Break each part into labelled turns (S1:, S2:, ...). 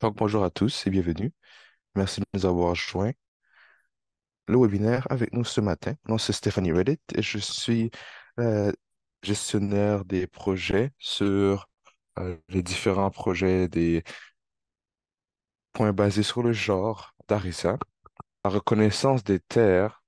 S1: Donc, bonjour à tous et bienvenue. Merci de nous avoir joints le webinaire avec nous ce matin. Moi, c'est Stéphanie Reddit et je suis euh, gestionnaire des projets sur les différents projets des points basés sur le genre d'Arisa. La reconnaissance des terres,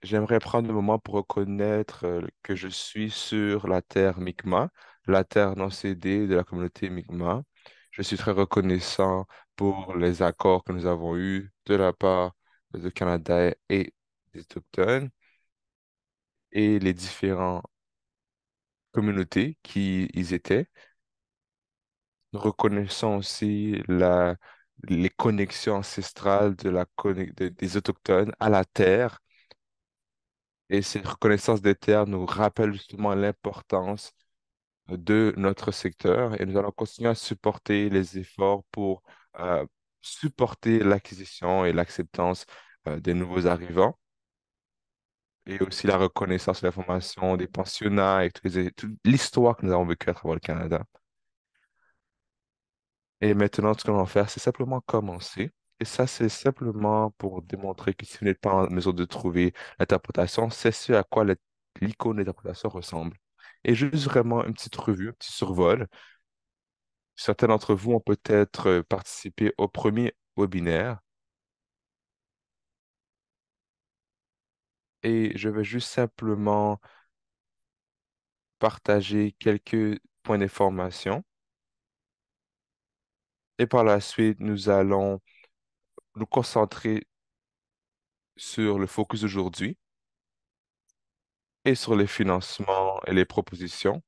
S1: j'aimerais prendre un moment pour reconnaître que je suis sur la terre Mi'kmaq, la terre non cédée de la communauté Mi'kmaq. Je suis très reconnaissant pour les accords que nous avons eus de la part du Canada et des Autochtones et les différentes communautés qui y étaient. Nous reconnaissons aussi les connexions ancestrales des Autochtones à la terre. Et cette reconnaissance des terres nous rappelle justement l'importance de notre secteur et nous allons continuer à supporter les efforts pour euh, supporter l'acquisition et l'acceptance des nouveaux arrivants et aussi la reconnaissance et la formation des pensionnats et toute l'histoire que nous avons vécue à travers le Canada. Et maintenant, ce que l'on va faire, c'est simplement commencer. Et ça, c'est simplement pour démontrer que si vous n'êtes pas en mesure de trouver l'interprétation, c'est ce à quoi l'icône d'interprétation ressemble. Et juste vraiment une petite revue, un petit survol. Certains d'entre vous ont peut-être participé au premier webinaire et je vais juste simplement partager quelques points d'information et par la suite, nous allons nous concentrer sur le focus d'aujourd'hui et sur les financements et les propositions.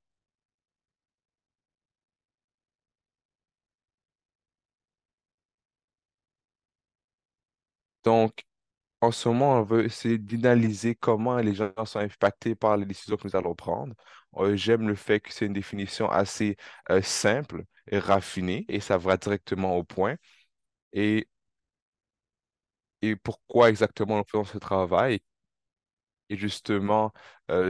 S1: Donc, en ce moment, on veut essayer d'analyser comment les gens sont impactés par les décisions que nous allons prendre. J'aime le fait que c'est une définition assez simple et raffinée et ça va directement au point. Et, et pourquoi exactement nous faisons ce travail? Et justement,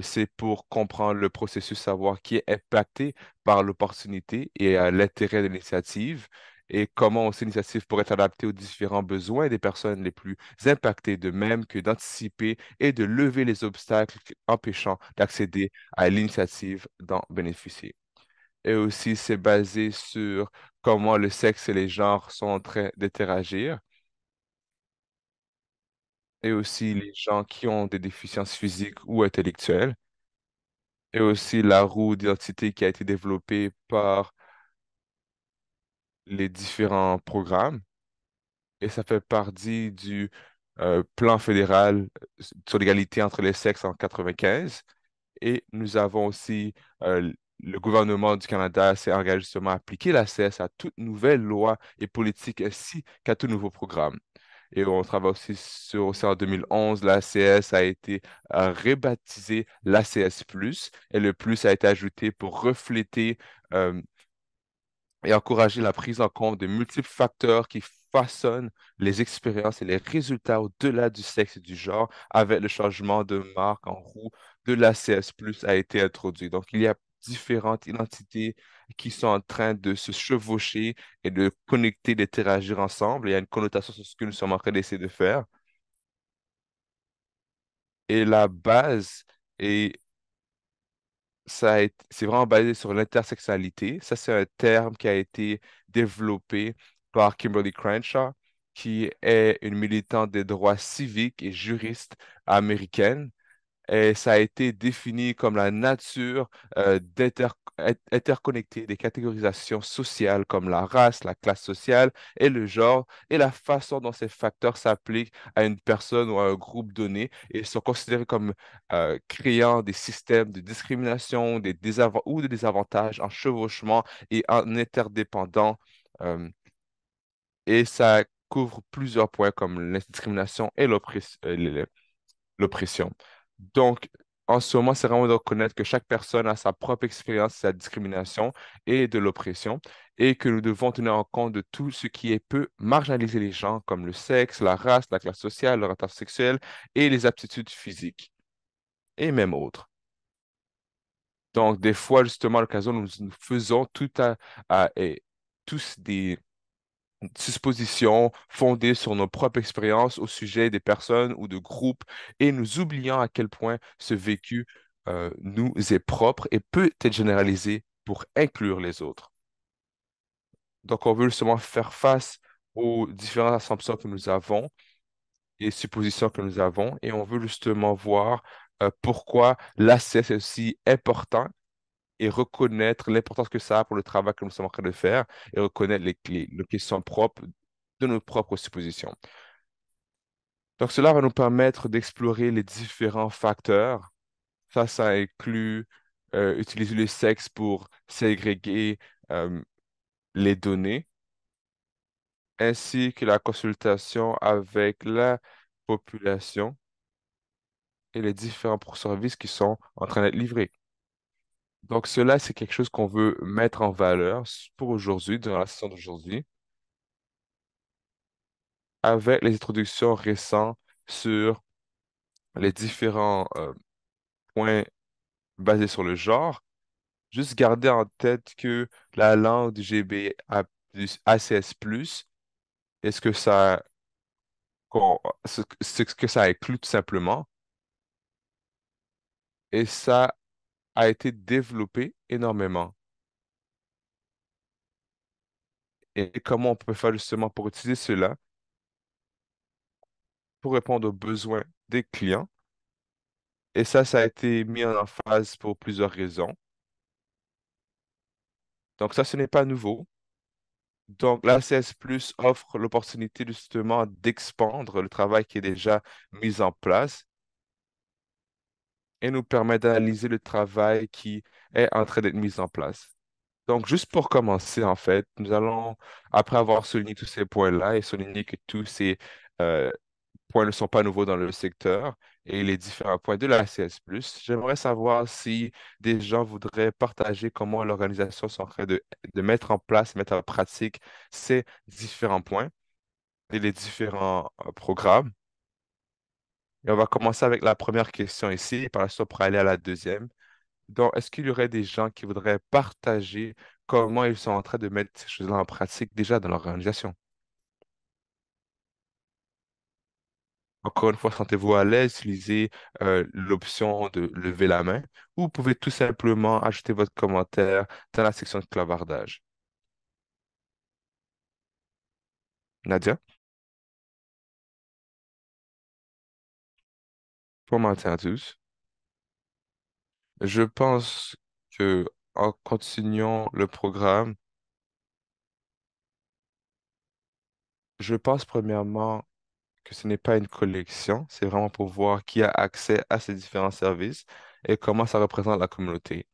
S1: c'est pour comprendre le processus, savoir qui est impacté par l'opportunité et l'intérêt de l'initiative et comment aussi l'initiative pourrait être adaptée aux différents besoins des personnes les plus impactées, de même que d'anticiper et de lever les obstacles empêchant d'accéder à l'initiative d'en bénéficier. Et aussi, c'est basé sur comment le sexe et les genres sont en train d'interagir et aussi les gens qui ont des déficiences physiques ou intellectuelles. Et aussi la roue d'identité qui a été développée par les différents programmes. Et ça fait partie du plan fédéral sur l'égalité entre les sexes en 95. Et nous avons aussi, le gouvernement du Canada s'est engagé justement à appliquer la CS à toute nouvelle loi et politique ainsi qu'à tout nouveau programme. Et on travaille aussi en 2011, l'ACS a été rebaptisée l'ACS+, et le plus a été ajouté pour refléter euh, et encourager la prise en compte de multiples facteurs qui façonnent les expériences et les résultats au-delà du sexe et du genre avec le changement de marque en roue de l'ACS+ a été introduit. Donc, il y a différentes identités qui sont en train de se chevaucher et de connecter, d'interagir ensemble. Il y a une connotation sur ce que nous sommes en train d'essayer de faire. Et la base, et c'est vraiment basé sur l'intersexualité. Ça, c'est un terme qui a été développé par Kimberly Crenshaw, qui est une militante des droits civiques et juriste américaine. Et ça a été défini comme la nature interconnectée des catégorisations sociales comme la race, la classe sociale et le genre, et la façon dont ces facteurs s'appliquent à une personne ou à un groupe donné et sont considérés comme créant des systèmes de discrimination ou de désavantages en chevauchement et en interdépendant. euh, et ça couvre plusieurs points comme la discrimination et l'oppression. Donc, en ce moment, c'est vraiment de reconnaître que chaque personne a sa propre expérience de la discrimination et de l'oppression et que nous devons tenir en compte de tout ce qui peut marginaliser les gens, comme le sexe, la race, la classe sociale, l'orientation sexuelle et les aptitudes physiques et même autres. Donc, des fois, justement, à l'occasion, nous faisons tout et tous suppositions fondées sur nos propres expériences au sujet des personnes ou de groupes et nous oublions à quel point ce vécu nous est propre et peut être généralisé pour inclure les autres. Donc, on veut justement faire face aux différentes assumptions que nous avons et suppositions que nous avons et on veut justement voir pourquoi l'ACS est aussi important et reconnaître l'importance que ça a pour le travail que nous sommes en train de faire et reconnaître les questions propres de nos propres suppositions. Donc, cela va nous permettre d'explorer les différents facteurs. Ça inclut utiliser le sexe pour ségréguer euh, les données, ainsi que la consultation avec la population et les différents services qui sont en train d'être livrés. Donc, cela, c'est quelque chose qu'on veut mettre en valeur pour aujourd'hui, durant la session d'aujourd'hui, avec les introductions récentes sur les différents points basés sur le genre. Juste garder en tête que la langue du GBA plus ACS+, est-ce que ça, ce que ça inclut tout simplement, et ça a été développé énormément. Et comment on peut faire justement pour utiliser cela, pour répondre aux besoins des clients. Et ça a été mis en emphase pour plusieurs raisons. Donc ça, ce n'est pas nouveau. Donc l'ACS Plus offre l'opportunité justement d'expandre le travail qui est déjà mis en place et nous permet d'analyser le travail qui est en train d'être mis en place. Donc, juste pour commencer, en fait, nous allons, après avoir souligné tous ces points-là et souligné que tous ces euh, points ne sont pas nouveaux dans le secteur et les différents points de la CS+, j'aimerais savoir si des gens voudraient partager comment l'organisation est en train de mettre en place, mettre en pratique ces différents points et les différents programmes. Et on va commencer avec la première question ici, et par la suite, pour aller à la deuxième. Donc, est-ce qu'il y aurait des gens qui voudraient partager comment ils sont en train de mettre ces choses-là en pratique déjà dans leur organisation? Encore une fois, sentez-vous à l'aise, utilisez l'option de lever la main ou vous pouvez tout simplement ajouter votre commentaire dans la section de clavardage. Nadia, pour matin à tous. Je pense que en continuant le programme, je pense premièrement que ce n'est pas une collection, c'est vraiment pour voir qui a accès à ces différents services et comment ça représente la communauté.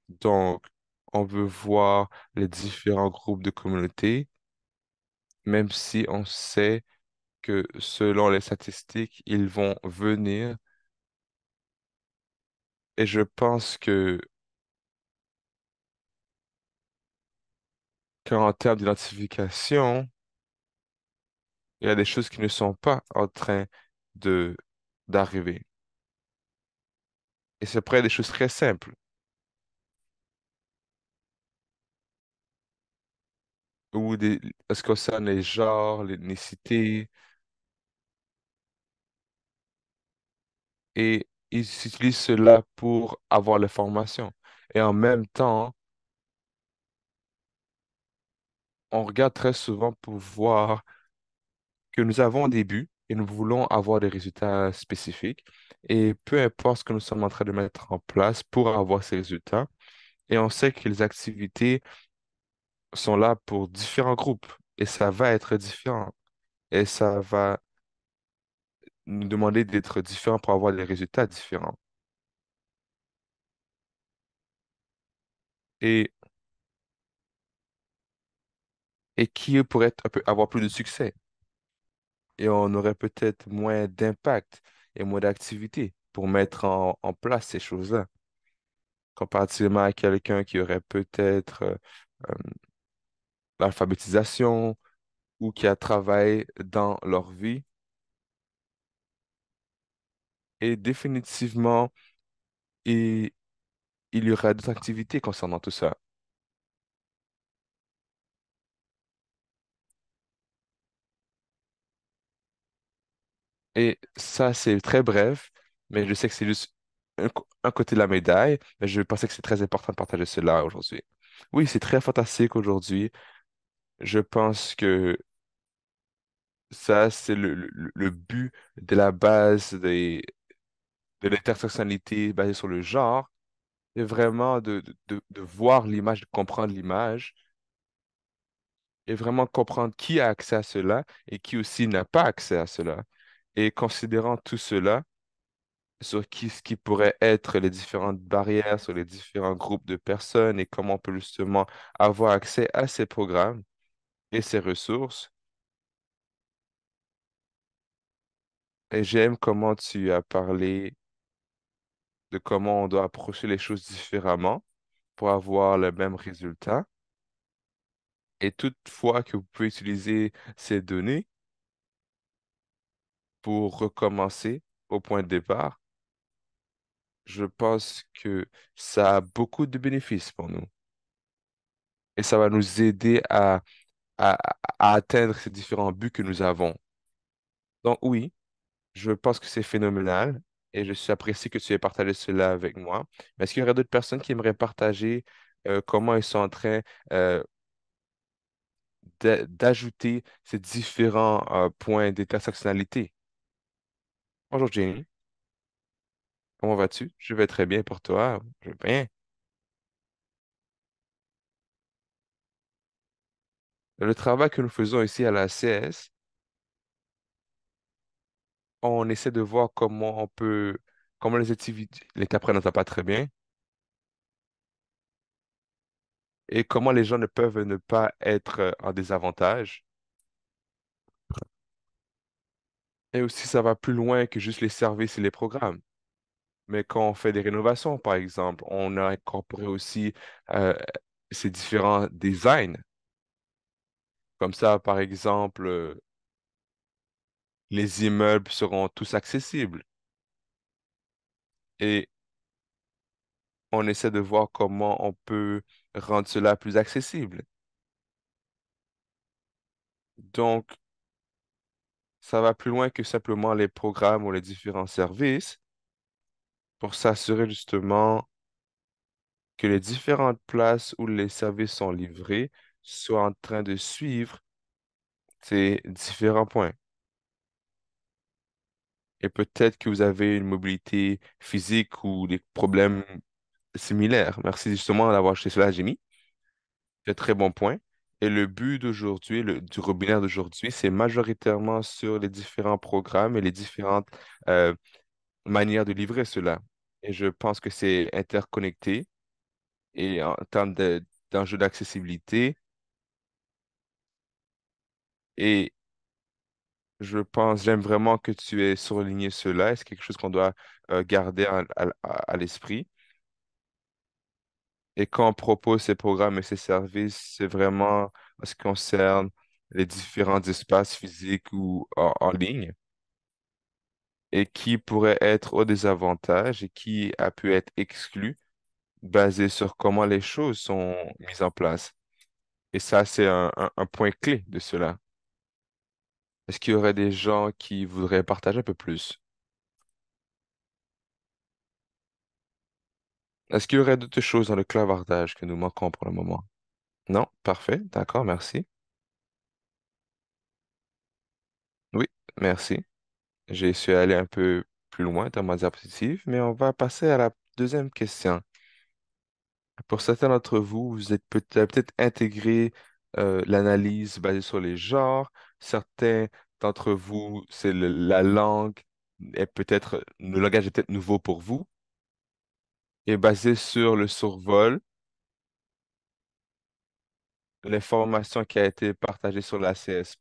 S1: Donc, on veut voir les différents groupes de communauté, même si on sait que selon les statistiques, ils vont venir. Et je pense que qu'en termes d'identification, il y a des choses qui ne sont pas en train de d'arriver. Et c'est près des choses très simples, ou des, ce qui concerne les genres, l'ethnicité, et ils utilisent cela pour avoir l'information. Et en même temps, on regarde très souvent pour voir que nous avons des buts et nous voulons avoir des résultats spécifiques. Et peu importe ce que nous sommes en train de mettre en place pour avoir ces résultats, et on sait que les activités sont là pour différents groupes et ça va être différent. Et ça va nous demander d'être différents pour avoir des résultats différents. Et, et qui pourrait avoir plus de succès. Et on aurait peut-être moins d'impact et moins d'activité pour mettre en place ces choses-là, comparativement à quelqu'un qui aurait peut-être euh, l'alphabétisation ou qui a travaillé dans leur vie. Et définitivement, il, il y aura d'autres activités concernant tout ça. Et ça, c'est très bref, mais je sais que c'est juste un côté de la médaille, mais je pensais que c'est très important de partager cela aujourd'hui. Oui, c'est très fantastique aujourd'hui. Je pense que ça, c'est le but de la base de l'intersectionnalité basée sur le genre, et vraiment de voir l'image, de comprendre l'image, et vraiment comprendre qui a accès à cela et qui aussi n'a pas accès à cela. Et considérant tout cela, sur ce qui pourrait être les différentes barrières, sur les différents groupes de personnes et comment on peut justement avoir accès à ces programmes et ces ressources. Et j'aime comment tu as parlé de comment on doit approcher les choses différemment pour avoir le même résultat. Et toutefois que vous pouvez utiliser ces données pour recommencer au point de départ, je pense que ça a beaucoup de bénéfices pour nous. Et ça va nous aider à, à atteindre ces différents buts que nous avons. Donc oui, je pense que c'est phénoménal et je suis apprécié que tu aies partagé cela avec moi. Mais est-ce qu'il y aurait d'autres personnes qui aimeraient partager comment ils sont en train euh, d'ajouter ces différents points d'intersectionnalité? Bonjour Jenny, comment vas-tu? Je vais très bien pour toi. Je vais bien. Le travail que nous faisons ici à la CS, on essaie de voir comment on peut, comment les activités, l'interprète n'entend pas très bien, et comment les gens ne peuvent ne pas être en désavantage. Et aussi, ça va plus loin que juste les services et les programmes. Mais quand on fait des rénovations, par exemple, on a incorporé aussi euh, ces différents designs. Comme ça, par exemple, les immeubles seront tous accessibles. Et on essaie de voir comment on peut rendre cela plus accessible. Donc, ça va plus loin que simplement les programmes ou les différents services pour s'assurer justement que les différentes places où les services sont livrés soient en train de suivre ces différents points. Et peut-être que vous avez une mobilité physique ou des problèmes similaires. Merci justement d'avoir acheté cela, Jimmy. C'est un très bon point. Et le but d'aujourd'hui, du webinaire d'aujourd'hui, c'est majoritairement sur les différents programmes et les différentes euh, manières de livrer cela. Et je pense que c'est interconnecté. Et en termes d'enjeux d'accessibilité, et j'aime vraiment que tu aies surligné cela. C'est quelque chose qu'on doit garder à l'esprit. Et quand on propose ces programmes et ces services, c'est vraiment en ce qui concerne les différents espaces physiques ou en ligne et qui pourrait être au désavantage et qui a pu être exclu basé sur comment les choses sont mises en place. Et ça, c'est un point clé de cela. Est-ce qu'il y aurait des gens qui voudraient partager un peu plus? Est-ce qu'il y aurait d'autres choses dans le clavardage que nous manquons pour le moment? Non? Parfait. D'accord, merci. Oui, merci. J'ai su aller un peu plus loin dans ma diapositive, mais on va passer à la deuxième question. Pour certains d'entre vous, vous êtes peut-être intégré l'analyse basée sur les genres. Certains d'entre vous, c'est la langue est peut-être, le langage est peut-être nouveau pour vous et basé sur le survol, l'information qui a été partagée sur la CS+,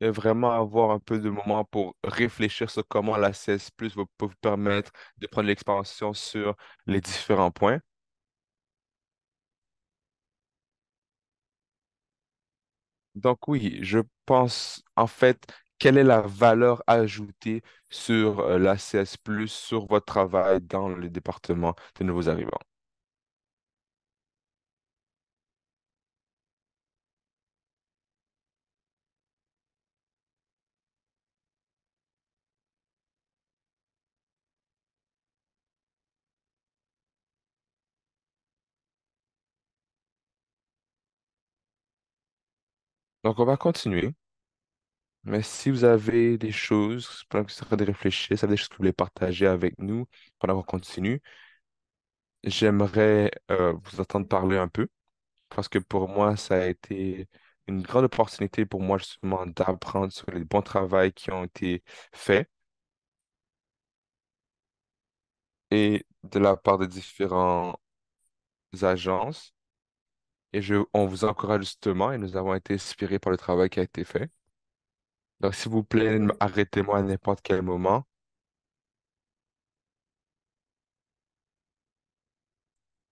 S1: et vraiment avoir un peu de moment pour réfléchir sur comment la CS+ peut vous permettre de prendre l'expansion sur les différents points. Donc oui, je pense en fait, quelle est la valeur ajoutée sur la CS+, sur votre travail dans le département de nouveaux arrivants? Donc, on va continuer. Mais si vous avez des choses, pendant que vous êtes en train de réfléchir, ça des choses que vous voulez partager avec nous pendant qu'on continue, j'aimerais vous entendre parler un peu parce que pour moi, ça a été une grande opportunité pour moi justement d'apprendre sur les bons travaux qui ont été faits et de la part de différentes agences. Et on vous encourage justement et nous avons été inspirés par le travail qui a été fait. Donc, s'il vous plaît, arrêtez-moi à n'importe quel moment.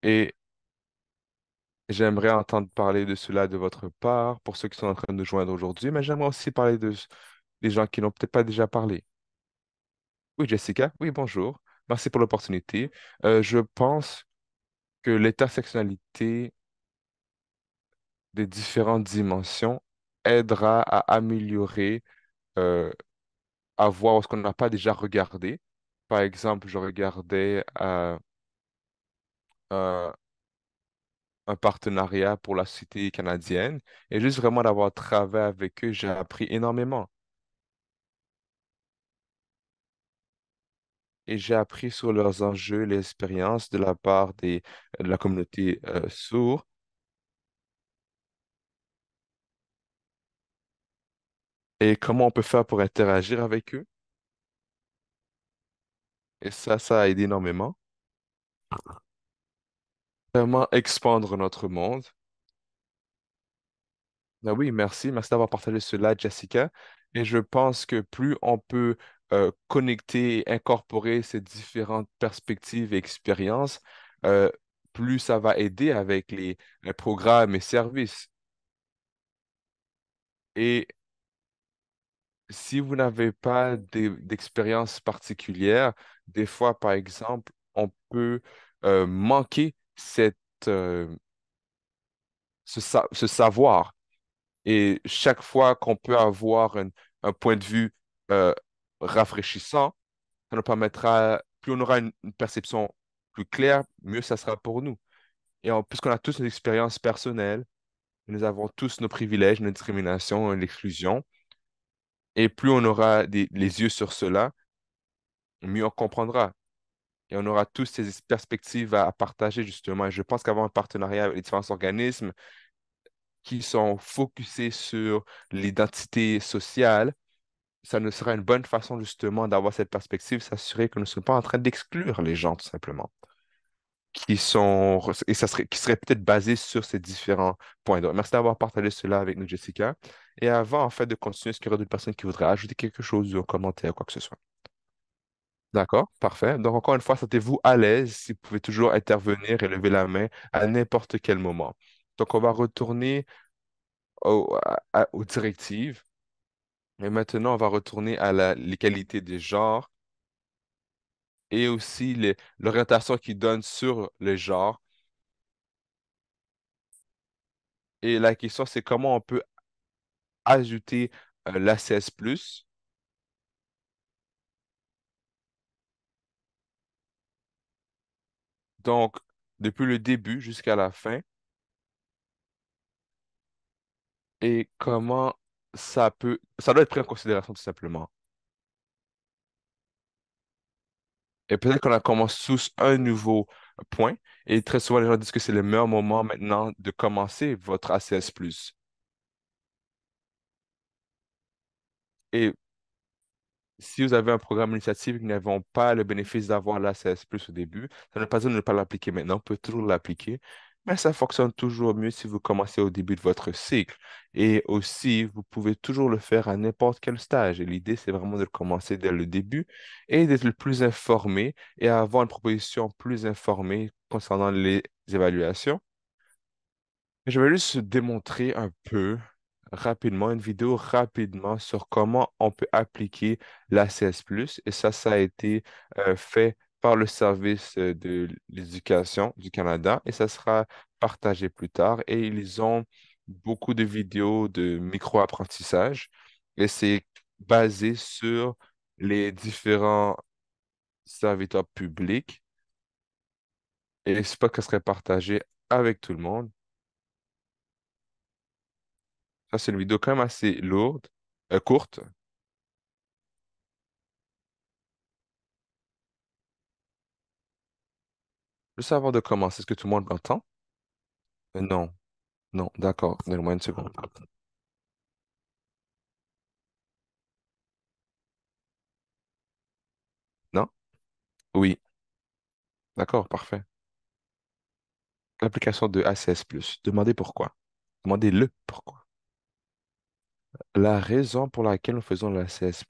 S1: Et j'aimerais entendre parler de cela de votre part pour ceux qui sont en train de nous joindre aujourd'hui, mais j'aimerais aussi parler des gens qui n'ont peut-être pas déjà parlé. Oui, Jessica, oui, bonjour. Merci pour l'opportunité. Je pense que l'intersectionnalité des différentes dimensions aidera à améliorer, euh, à voir ce qu'on n'a pas déjà regardé. Par exemple, je regardais un, un partenariat pour la société canadienne et juste vraiment d'avoir travaillé avec eux, j'ai appris énormément. Et j'ai appris sur leurs enjeux, les expériences de la part de la communauté sourde et comment on peut faire pour interagir avec eux. Et ça a aidé énormément. Vraiment expandre notre monde. Ah oui, merci. Merci d'avoir partagé cela, Jessica. Et je pense que plus on peut connecter et incorporer ces différentes perspectives et expériences, euh, plus ça va aider avec les programmes et services. Et si vous n'avez pas d'expérience particulière, des fois, par exemple, on peut manquer euh, ce savoir. Et chaque fois qu'on peut avoir un point de vue euh, rafraîchissant, ça nous permettra, plus on aura une perception plus claire, mieux ça sera pour nous. Et puisqu'on a tous nos expériences personnelles, nous avons tous nos privilèges, nos discriminations, l'exclusion, et plus on aura les yeux sur cela, mieux on comprendra. Et on aura tous ces perspectives à partager, justement. Et je pense qu'avoir un partenariat avec les différents organismes qui sont focusés sur l'identité sociale, ça ne sera une bonne façon, justement, d'avoir cette perspective, s'assurer que nous ne sommes pas en train d'exclure les gens, tout simplement, qui serait peut-être basé sur ces différents points. Donc, merci d'avoir partagé cela avec nous, Jessica. Et avant, en fait, de continuer, est-ce qu'il y aurait d'autres personnes qui voudraient ajouter quelque chose ou un commentaire, quoi que ce soit? D'accord, parfait. Donc, encore une fois, sentez-vous à l'aise si vous pouvez toujours intervenir et lever la main à n'importe quel moment. Donc, on va retourner aux directives. Et maintenant, on va retourner à l'égalité des genres et aussi l'orientation qu'ils donnent sur le genre. Et la question, c'est comment on peut ajouter l'ACS+, donc depuis le début jusqu'à la fin, et comment ça doit être pris en considération tout simplement. Et peut-être qu'on a commencé tous un nouveau point. Et très souvent, les gens disent que c'est le meilleur moment maintenant de commencer votre ACS+. Et si vous avez un programme initiative qui n'avons pas le bénéfice d'avoir l'ACS+ au début, ça ne veut pas dire de ne pas l'appliquer maintenant. Vous pouvez toujours l'appliquer. Mais ça fonctionne toujours mieux si vous commencez au début de votre cycle. Et aussi, vous pouvez toujours le faire à n'importe quel stage. Et l'idée, c'est vraiment de le commencer dès le début et d'être le plus informé et avoir une proposition plus informée concernant les évaluations. Je vais juste démontrer un peu rapidement, une vidéo rapidement sur comment on peut appliquer l'ACS+. Et ça a été fait par le service de l'éducation du Canada et ça sera partagé plus tard. Et ils ont beaucoup de vidéos de micro-apprentissage et c'est basé sur les différents serviteurs publics et j'espère que ça serait partagé avec tout le monde. Ça, c'est une vidéo quand même assez lourde, courte. Juste avant de commencer, est-ce que tout le monde m'entend? Non, non, d'accord. Donne-moi une seconde. Non? Oui, d'accord, parfait. L'application de ACS+. Demandez pourquoi. Demandez-le pourquoi. La raison pour laquelle nous faisons l'ACS+,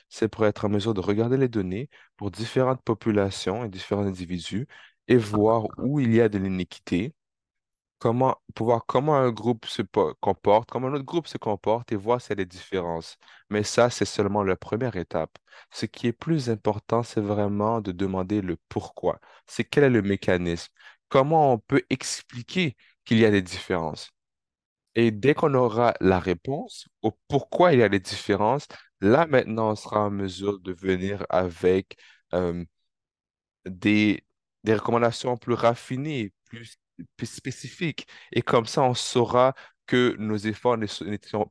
S1: c'est pour être en mesure de regarder les données pour différentes populations et différents individus et voir où il y a de l'iniquité, comment, pour voir comment un groupe comporte, comment un autre groupe se comporte et voir s'il y a des différences. Mais ça, c'est seulement la première étape. Ce qui est plus important, c'est vraiment de demander le pourquoi. C'est quel est le mécanisme? Comment on peut expliquer qu'il y a des différences? Et dès qu'on aura la réponse au pourquoi il y a des différences, là maintenant, on sera en mesure de venir avec euh, des, des recommandations plus raffinées, plus spécifiques. Et comme ça, on saura que nos efforts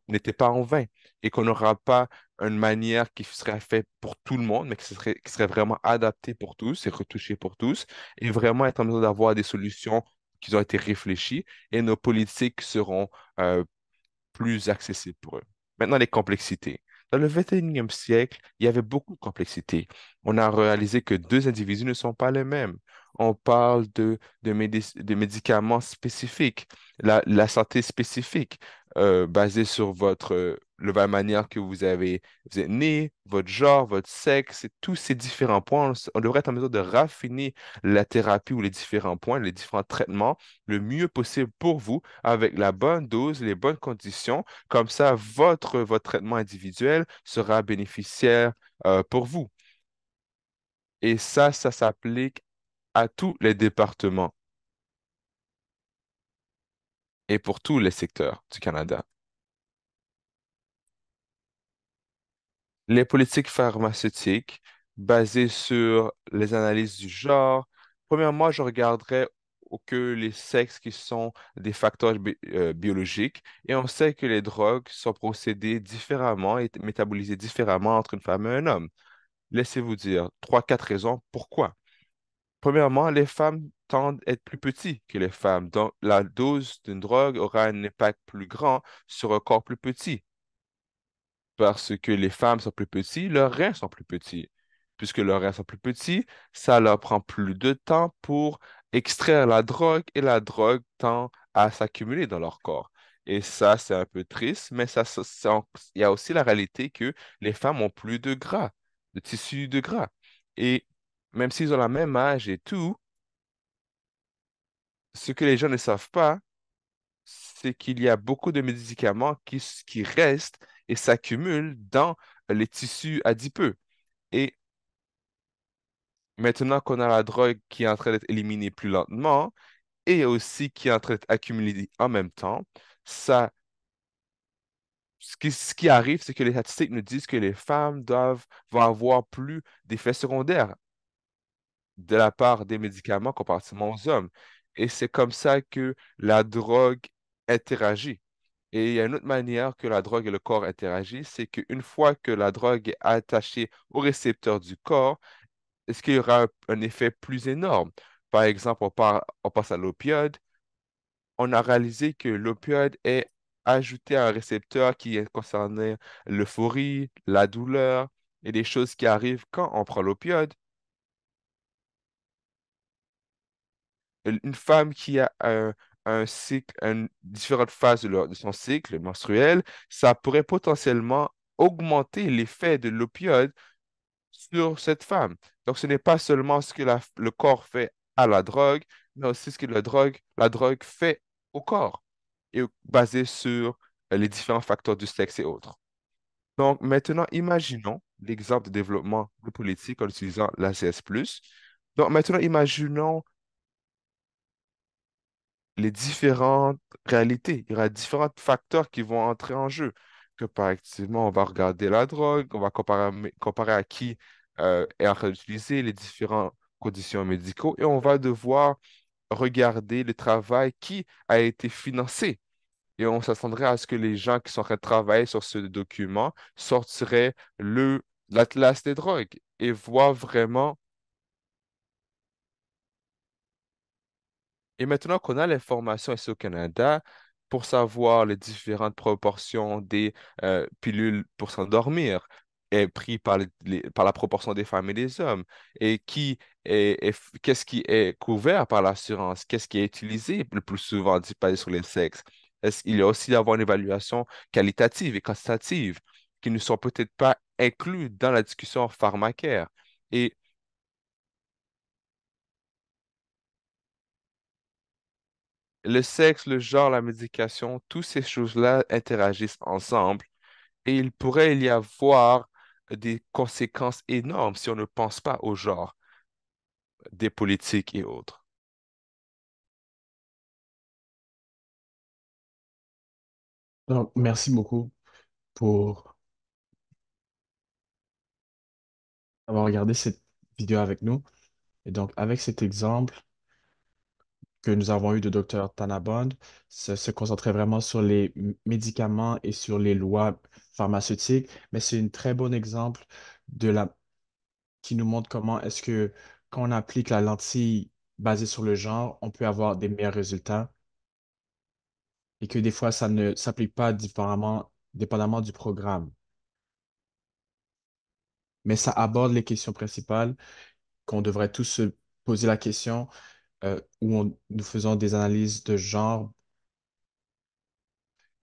S1: n'étaient pas en vain et qu'on n'aura pas une manière qui serait faite pour tout le monde, mais qui serait vraiment adaptée pour tous et retouchée pour tous, et vraiment être en mesure d'avoir des solutions qui ont été réfléchies et nos politiques seront euh, plus accessible pour eux. Maintenant, les complexités. Dans le 21e siècle, il y avait beaucoup de complexités. On a réalisé que deux individus ne sont pas les mêmes. On parle de médicaments spécifiques, la santé spécifique, basée sur la manière que vous êtes né, votre genre, votre sexe, et tous ces différents points. On devrait être en mesure de raffiner la thérapie ou les différents points, les différents traitements le mieux possible pour vous avec la bonne dose, les bonnes conditions. Comme ça, votre traitement individuel sera bénéficiaire pour vous. Et ça s'applique à tous les départements et pour tous les secteurs du Canada. Les politiques pharmaceutiques basées sur les analyses du genre, premièrement, je regarderais que les sexes qui sont des facteurs biologiques et on sait que les drogues sont procédées différemment et métabolisées différemment entre une femme et un homme. Laissez-vous dire trois, quatre raisons pourquoi. Premièrement, les femmes tendent à être plus petites que les femmes, donc la dose d'une drogue aura un impact plus grand sur un corps plus petit. Parce que les femmes sont plus petites, leurs reins sont plus petits. Puisque leurs reins sont plus petits, ça leur prend plus de temps pour extraire la drogue et la drogue tend à s'accumuler dans leur corps. Et ça, c'est un peu triste, mais il y a aussi la réalité que les femmes ont plus de gras, de tissu de gras. Et même s'ils ont la même âge et tout, ce que les gens ne savent pas, c'est qu'il y a beaucoup de médicaments qui restent et s'accumulent dans les tissus adipeux. Et maintenant qu'on a la drogue qui est en train d'être éliminée plus lentement et aussi qui est en train d'être accumulée en même temps, ça, ce qui arrive, c'est que les statistiques nous disent que les femmes vont avoir plus d'effets secondaires de la part des médicaments comparativement aux hommes. Et c'est comme ça que la drogue interagit. Et il y a une autre manière que la drogue et le corps interagissent, c'est qu'une fois que la drogue est attachée au récepteur du corps, est-ce qu'il y aura un effet plus énorme? Par exemple, on passe à l'opioïde. On a réalisé que l'opioïde est ajouté à un récepteur qui est concerné l'euphorie, la douleur et des choses qui arrivent quand on prend l'opioïde. Une femme qui a un cycle, différentes phases de son cycle menstruel, ça pourrait potentiellement augmenter l'effet de l'opioïde sur cette femme. Donc, ce n'est pas seulement ce que le corps fait à la drogue, mais aussi ce que la drogue fait au corps, et basé sur les différents facteurs du sexe et autres. Donc, maintenant, imaginons l'exemple de développement de politique en utilisant l'ACS+. Donc, maintenant, imaginons les différentes réalités. Il y aura différents facteurs qui vont entrer en jeu. Que par exemple, on va regarder la drogue, on va comparer à qui est en train d'utiliser les différentes conditions médicaux et on va devoir regarder le travail qui a été financé. et on s'attendrait à ce que les gens qui sont en train de travailler sur ce document sortiraient l'atlas des drogues et voient vraiment. Et maintenant qu'on a l'information ici au Canada pour savoir les différentes proportions des pilules pour s'endormir, est pris par, par la proportion des femmes et des hommes, et qu'est-ce qui est couvert par l'assurance, qu'est-ce qui est utilisé le plus souvent, basé sur les sexes. Il y a aussi d'avoir une évaluation qualitative et quantitative qui ne sont peut-être pas inclus dans la discussion pharmacaire. Et le sexe, le genre, la médication, toutes ces choses-là interagissent ensemble et il pourrait y avoir des conséquences énormes si on ne pense pas au genre des politiques et autres.
S2: Donc, merci beaucoup pour avoir regardé cette vidéo avec nous. Et donc, avec cet exemple que nous avons eu de Dr. Tanabond, se concentrait vraiment sur les médicaments et sur les lois pharmaceutiques, mais c'est un très bon exemple de la, qui nous montre comment est-ce que quand on applique la lentille basée sur le genre, on peut avoir des meilleurs résultats et que des fois, ça ne s'applique pas différemment, dépendamment du programme. Mais ça aborde les questions principales qu'on devrait tous se poser la question où nous faisons des analyses de genre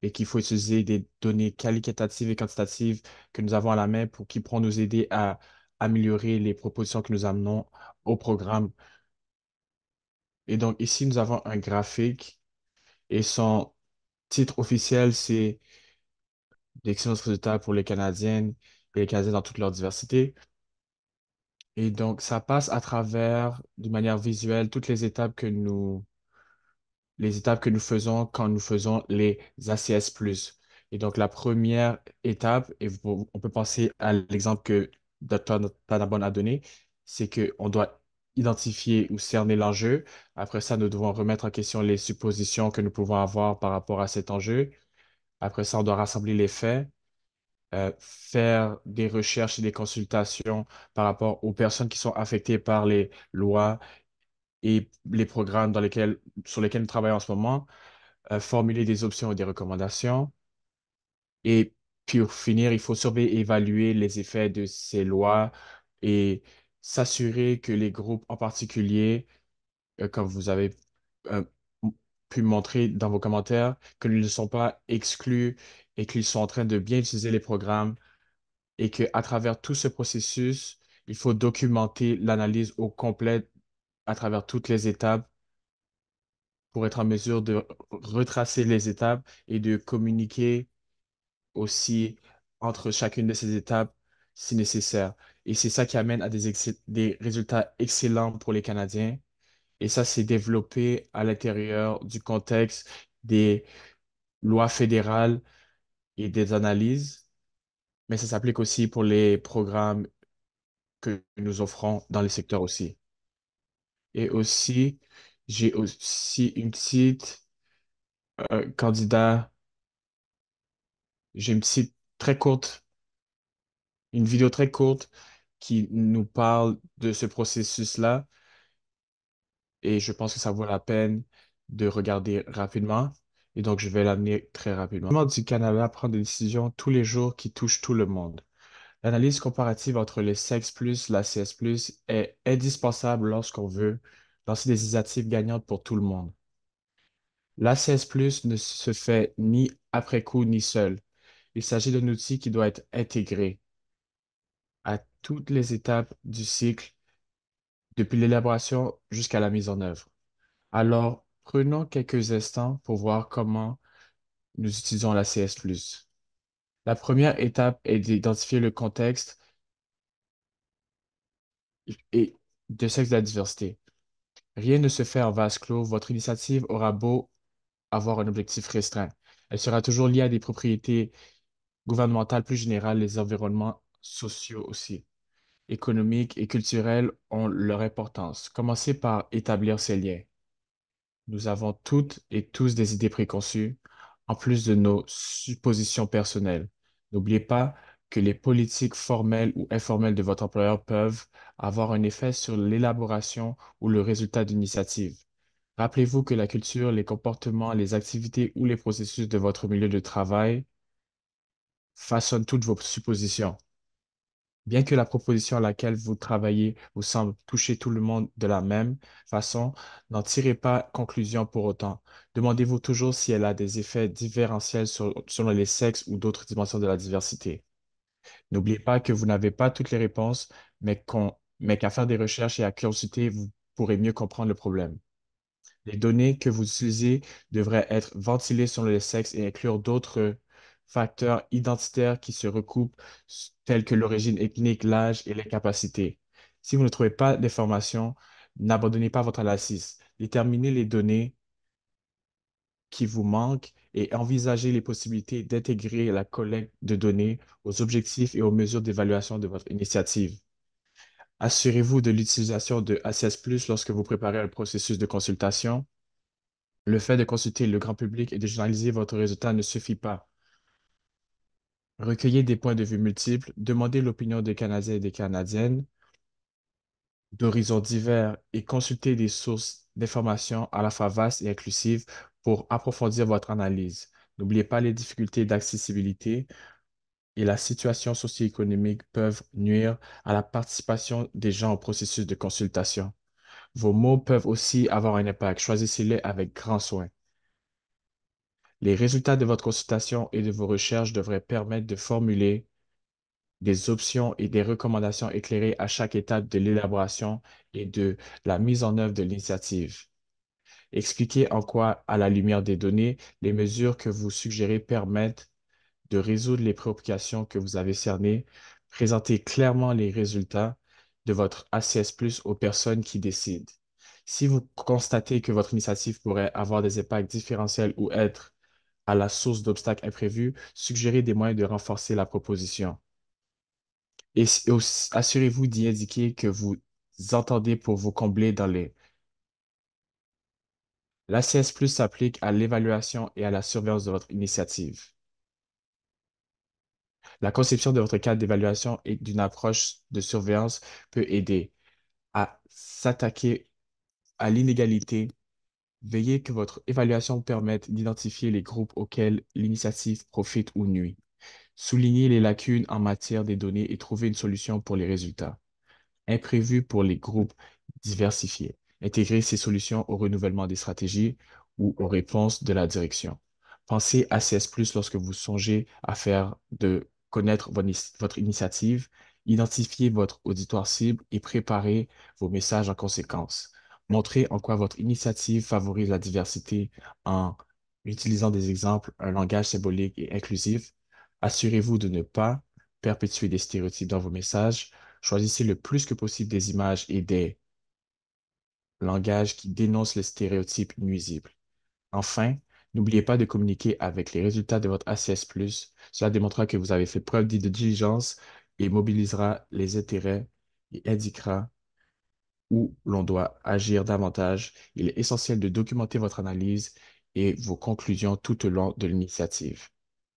S2: et qu'il faut utiliser des données qualitatives et quantitatives que nous avons à la main pour qui pourront nous aider à améliorer les propositions que nous amenons au programme. Et donc ici, nous avons un graphique et son titre officiel, c'est d'excellents résultats pour les Canadiennes et les Canadiens dans toute leur diversité. Et donc, ça passe à travers, d'une manière visuelle, toutes les étapes que nous faisons quand nous faisons les ACS+. Et donc, la première étape, et on peut penser à l'exemple que Dr. Tanabon a donné, c'est qu'on doit identifier ou cerner l'enjeu. Après ça, nous devons remettre en question les suppositions que nous pouvons avoir par rapport à cet enjeu. Après ça, on doit rassembler les faits, faire des recherches et des consultations par rapport aux personnes qui sont affectées par les lois et les programmes sur lesquels nous travaillons en ce moment, formuler des options et des recommandations. Et puis, pour finir, il faut surveiller et évaluer les effets de ces lois et s'assurer que les groupes en particulier, comme vous avez euh, m- pu montrer dans vos commentaires, que ils ne sont pas exclus et qu'ils sont en train de bien utiliser les programmes et qu'à travers tout ce processus, il faut documenter l'analyse au complet à travers toutes les étapes pour être en mesure de retracer les étapes et de communiquer aussi entre chacune de ces étapes si nécessaire. Et c'est ça qui amène à des résultats excellents pour les Canadiens. Et ça, c'est développé à l'intérieur du contexte des lois fédérales et des analyses, mais ça s'applique aussi pour les programmes que nous offrons dans les secteurs aussi. Et aussi, j'ai aussi une petite candidat, j'ai une petite très courte, une vidéo très courte qui nous parle de ce processus-là et je pense que ça vaut la peine de regarder rapidement. Et donc, je vais l'amener très rapidement. Le gouvernement du Canada prend des décisions tous les jours qui touchent tout le monde. L'analyse comparative entre le sexe plus, la CS plus est indispensable lorsqu'on veut lancer des initiatives gagnantes pour tout le monde. L'ACS Plus ne se fait ni après coup ni seul. Il s'agit d'un outil qui doit être intégré à toutes les étapes du cycle, depuis l'élaboration jusqu'à la mise en œuvre. Alors, prenons quelques instants pour voir comment nous utilisons l'ACS Plus. La première étape est d'identifier le contexte et de sexe de la diversité. Rien ne se fait en vase clos. Votre initiative aura beau avoir un objectif restreint. Elle sera toujours liée à des propriétés gouvernementales plus générales, les environnements sociaux aussi, économiques et culturels ont leur importance. Commencez par établir ces liens. Nous avons toutes et tous des idées préconçues. en plus de nos suppositions personnelles. N'oubliez pas que les politiques formelles ou informelles de votre employeur peuvent avoir un effet sur l'élaboration ou le résultat d'une initiative. Rappelez-vous que la culture, les comportements, les activités ou les processus de votre milieu de travail façonnent toutes vos suppositions. Bien que la proposition à laquelle vous travaillez vous semble toucher tout le monde de la même façon, n'en tirez pas conclusion pour autant. Demandez-vous toujours si elle a des effets différentiels selon les sexes ou d'autres dimensions de la diversité. N'oubliez pas que vous n'avez pas toutes les réponses, mais qu'à faire des recherches et à curiosité, vous pourrez mieux comprendre le problème. Les données que vous utilisez devraient être ventilées selon les sexes et inclure d'autres facteurs identitaires qui se recoupent, tels que l'origine ethnique, l'âge et les capacités. Si vous ne trouvez pas d'informations, n'abandonnez pas votre analyse. Déterminez les données qui vous manquent et envisagez les possibilités d'intégrer la collecte de données aux objectifs et aux mesures d'évaluation de votre initiative. Assurez-vous de l'utilisation de ACS+ lorsque vous préparez un processus de consultation. Le fait de consulter le grand public et de journaliser votre résultat ne suffit pas. Recueillez des points de vue multiples, demandez l'opinion des Canadiens et des Canadiennes d'horizons divers et consultez des sources d'informations à la fois vastes et inclusives pour approfondir votre analyse. N'oubliez pas les difficultés d'accessibilité et la situation socio-économique peuvent nuire à la participation des gens au processus de consultation. Vos mots peuvent aussi avoir un impact. Choisissez-les avec grand soin. Les résultats de votre consultation et de vos recherches devraient permettre de formuler des options et des recommandations éclairées à chaque étape de l'élaboration et de la mise en œuvre de l'initiative. Expliquez en quoi, à la lumière des données, les mesures que vous suggérez permettent de résoudre les préoccupations que vous avez cernées. Présentez clairement les résultats de votre ACS+ aux personnes qui décident. Si vous constatez que votre initiative pourrait avoir des impacts différentiels ou être à la source d'obstacles imprévus, suggérez des moyens de renforcer la proposition. Assurez-vous d'y indiquer que vous entendez pour vous combler dans les. L'ACS+ s'applique à l'évaluation et à la surveillance de votre initiative. La conception de votre cadre d'évaluation et d'une approche de surveillance peut aider à s'attaquer à l'inégalité. Veillez que votre évaluation permette d'identifier les groupes auxquels l'initiative profite ou nuit. Soulignez les lacunes en matière des données et trouvez une solution pour les résultats. Imprévu pour les groupes diversifiés. Intégrer ces solutions au renouvellement des stratégies ou aux réponses de la direction. Pensez à CS+ lorsque vous songez à faire de connaître votre initiative, identifiez votre auditoire cible et préparez vos messages en conséquence. Montrez en quoi votre initiative favorise la diversité en utilisant des exemples, un langage symbolique et inclusif. Assurez-vous de ne pas perpétuer des stéréotypes dans vos messages. Choisissez le plus que possible des images et des langages qui dénoncent les stéréotypes nuisibles. Enfin, n'oubliez pas de communiquer avec les résultats de votre ACS+. Cela démontrera que vous avez fait preuve de diligence et mobilisera les intérêts et indiquera où l'on doit agir davantage. Il est essentiel de documenter votre analyse et vos conclusions tout au long de l'initiative.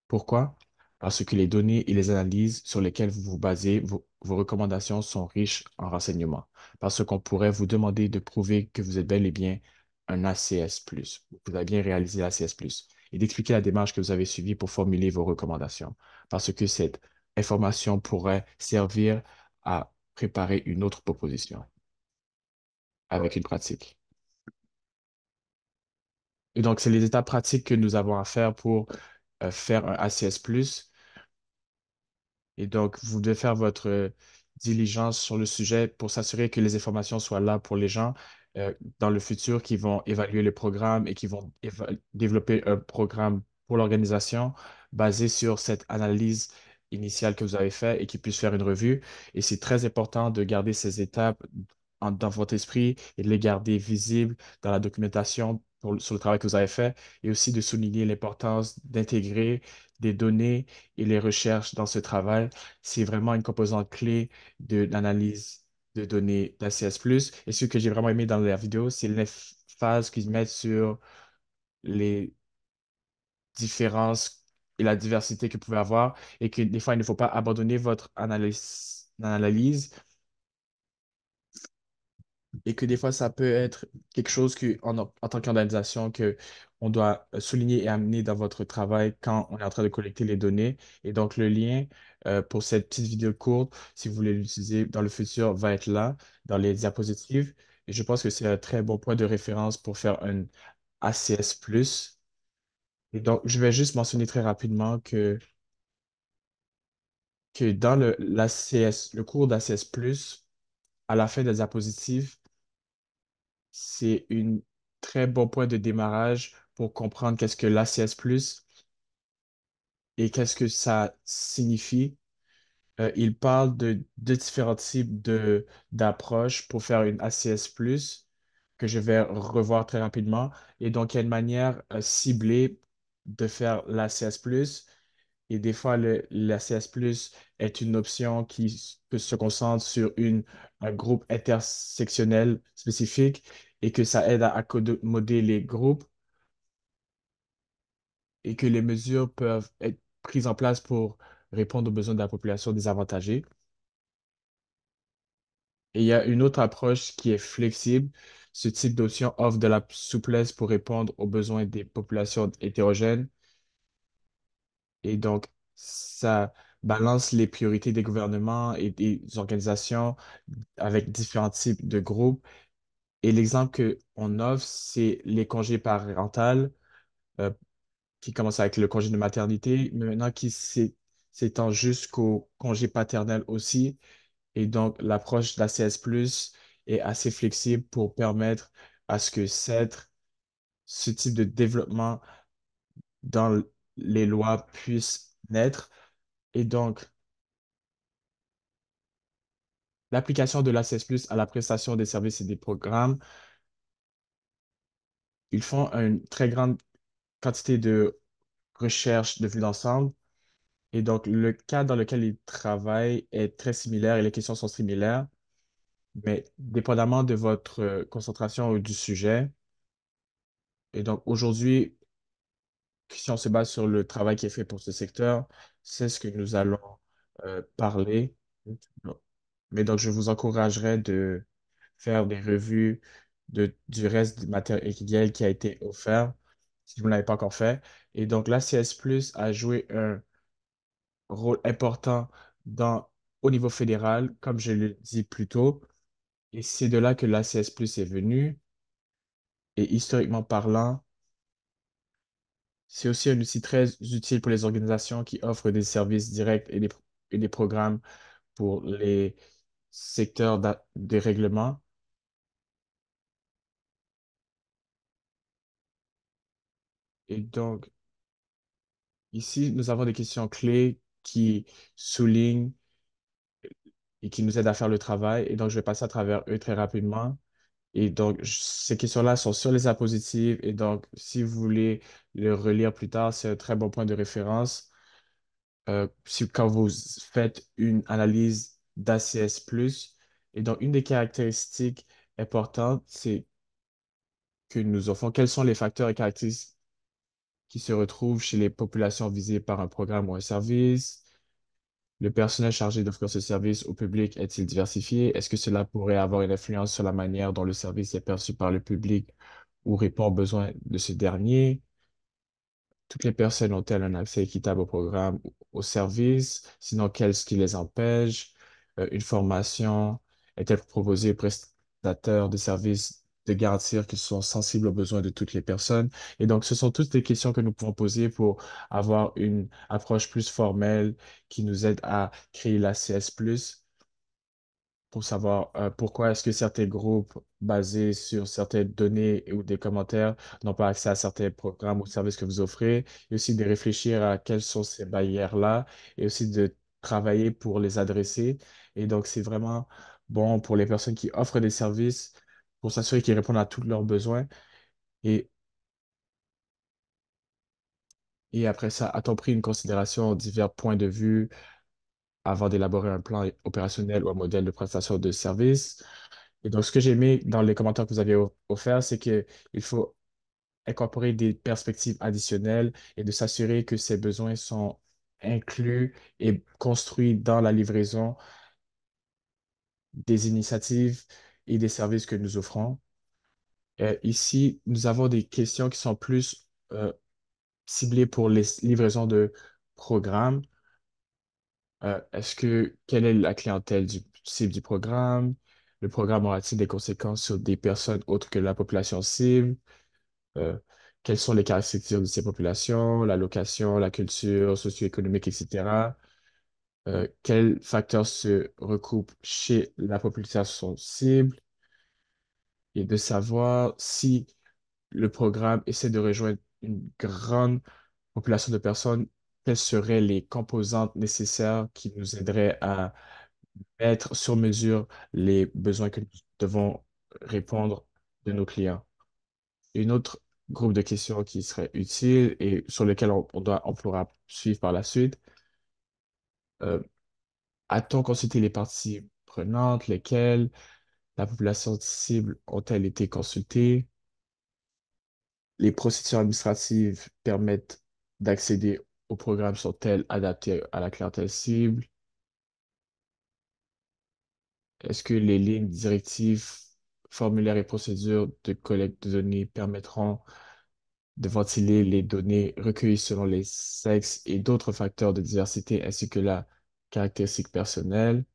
S2: Pourquoi? Parce que les données et les analyses sur lesquelles vous vous basez, vos recommandations sont riches en renseignements. Parce qu'on pourrait vous demander de prouver que vous êtes bel et bien un ACS+. Vous avez bien réalisé l'ACS+. Et d'expliquer la démarche que vous avez suivie pour formuler vos recommandations. Parce que cette information pourrait servir à préparer une autre proposition avec une pratique. Et donc, c'est les étapes pratiques que nous avons à faire pour faire un ACS+. Et donc, vous devez faire votre diligence sur le sujet pour s'assurer que les informations soient là pour les gens dans le futur qui vont évaluer le programme et qui vont développer un programme pour l'organisation basé sur cette analyse initiale que vous avez faite et qui puisse faire une revue. Et c'est très important de garder ces étapes dans votre esprit et de les garder visibles dans la documentation sur le travail que vous avez fait et aussi de souligner l'importance d'intégrer des données et les recherches dans ce travail. C'est vraiment une composante clé de l'analyse de données d'ACS+. Et ce que j'ai vraiment aimé dans la vidéo, c'est l'emphase qu'ils mettent sur les différences et la diversité que vous pouvez avoir et que des fois, il ne faut pas abandonner votre analyse et que des fois, ça peut être quelque chose que, en tant qu'organisation, que on doit souligner et amener dans votre travail quand on est en train de collecter les données. Et donc, le lien pour cette petite vidéo courte, si vous voulez l'utiliser dans le futur, va être là, dans les diapositives. Et je pense que c'est un très bon point de référence pour faire un ACS+. Et donc, je vais juste mentionner très rapidement que dans l'ACS, le cours d'ACS+, à la fin des diapositives, c'est un très bon point de démarrage pour comprendre qu'est-ce que l'ACS+, et qu'est-ce que ça signifie. Il parle de deux différents types d'approches pour faire une ACS+, que je vais revoir très rapidement. Et donc, il y a une manière ciblée de faire l'ACS+. Et des fois, la CS+ est une option que se concentre sur un groupe intersectionnel spécifique et que ça aide à accommoder les groupes et que les mesures peuvent être prises en place pour répondre aux besoins de la population désavantagée. Et il y a une autre approche qui est flexible. Ce type d'option offre de la souplesse pour répondre aux besoins des populations hétérogènes. Et donc, ça balance les priorités des gouvernements et des organisations avec différents types de groupes. Et l'exemple qu'on offre, c'est les congés parentaux, euh, qui commencent avec le congé de maternité, mais maintenant qui s'étend jusqu'au congé paternel aussi. Et donc, l'approche de la CS+ est assez flexible pour permettre à ce que ce type de développement dans les lois puisse naître. Et donc, l'application de l'ACS+ à la prestation des services et des programmes, ils font une très grande quantité de recherche de vue d'ensemble. Et donc, le cadre dans lequel ils travaillent est très similaire et les questions sont similaires. Mais dépendamment de votre concentration ou du sujet. Et donc, aujourd'hui, si on se base sur le travail qui est fait pour ce secteur, c'est ce que nous allons parler. Mais donc, je vous encouragerai de faire des revues du reste du matériel qui a été offert, si vous ne l'avez pas encore fait. Et donc, l'ACS+ a joué un rôle important au niveau fédéral, comme je le dis plus tôt. Et c'est de là que l'ACS+ est venu. Et historiquement parlant, c'est aussi un outil très utile pour les organisations qui offrent des services directs et des programmes pour les secteurs de règlement. Et donc, ici, nous avons des questions clés qui soulignent et qui nous aident à faire le travail. Et donc, je vais passer à travers eux très rapidement. Et donc, ces questions-là sont sur les diapositives. Et donc, si vous voulez le relire plus tard, c'est un très bon point de référence. Quand vous faites une analyse d'ACS+. Et donc, une des caractéristiques importantes, c'est que nous offrons quels sont les facteurs et caractéristiques qui se retrouvent chez les populations visées par un programme ou un service. Le personnel chargé d'offrir ce service au public est-il diversifié? Est-ce que cela pourrait avoir une influence sur la manière dont le service est perçu par le public ou répond aux besoins de ce dernier? Toutes les personnes ont-elles un accès équitable au programme ou au service? Sinon, qu'est-ce qui les empêche? Une formation est-elle proposée aux prestataires de services de garantir qu'ils sont sensibles aux besoins de toutes les personnes? Et donc, ce sont toutes des questions que nous pouvons poser pour avoir une approche plus formelle qui nous aide à créer la CS+, pour savoir pourquoi est-ce que certains groupes basés sur certaines données ou des commentaires n'ont pas accès à certains programmes ou services que vous offrez, et aussi de réfléchir à quelles sont ces barrières-là, et aussi de travailler pour les adresser. Et donc, c'est vraiment bon pour les personnes qui offrent des services pour s'assurer qu'ils répondent à tous leurs besoins. Et, et après ça, a-t-on pris une considération divers points de vue avant d'élaborer un plan opérationnel ou un modèle de prestation de services? Et donc, ce que j'ai aimé dans les commentaires que vous avez offerts, c'est qu'il faut incorporer des perspectives additionnelles et de s'assurer que ces besoins sont inclus et construits dans la livraison des initiatives et des services que nous offrons. Ici, nous avons des questions qui sont plus ciblées pour les livraisons de programmes. Quelle est la clientèle cible du programme? Le programme aura-t-il des conséquences sur des personnes autres que la population cible? Euh, Quelles sont les caractéristiques de ces populations, la location, la culture socio-économique, etc. Quels facteurs se recoupent chez la population cible? Et de savoir si le programme essaie de rejoindre une grande population de personnes, quelles seraient les composantes nécessaires qui nous aideraient à mettre sur mesure les besoins que nous devons répondre de nos clients. Une autre groupe de questions qui serait utile et sur lequel on pourra suivre par la suite. euh, A-t-on consulté les parties prenantes, lesquelles la population cible ont-elles été consultées? Les procédures administratives permettent d'accéder au programme sont-elles adaptées à la clientèle cible? Est-ce que les lignes directives, formulaires et procédures de collecte de données permettront de ventiler les données recueillies selon les sexes et d'autres facteurs de diversité ainsi que la caractéristique personnelle?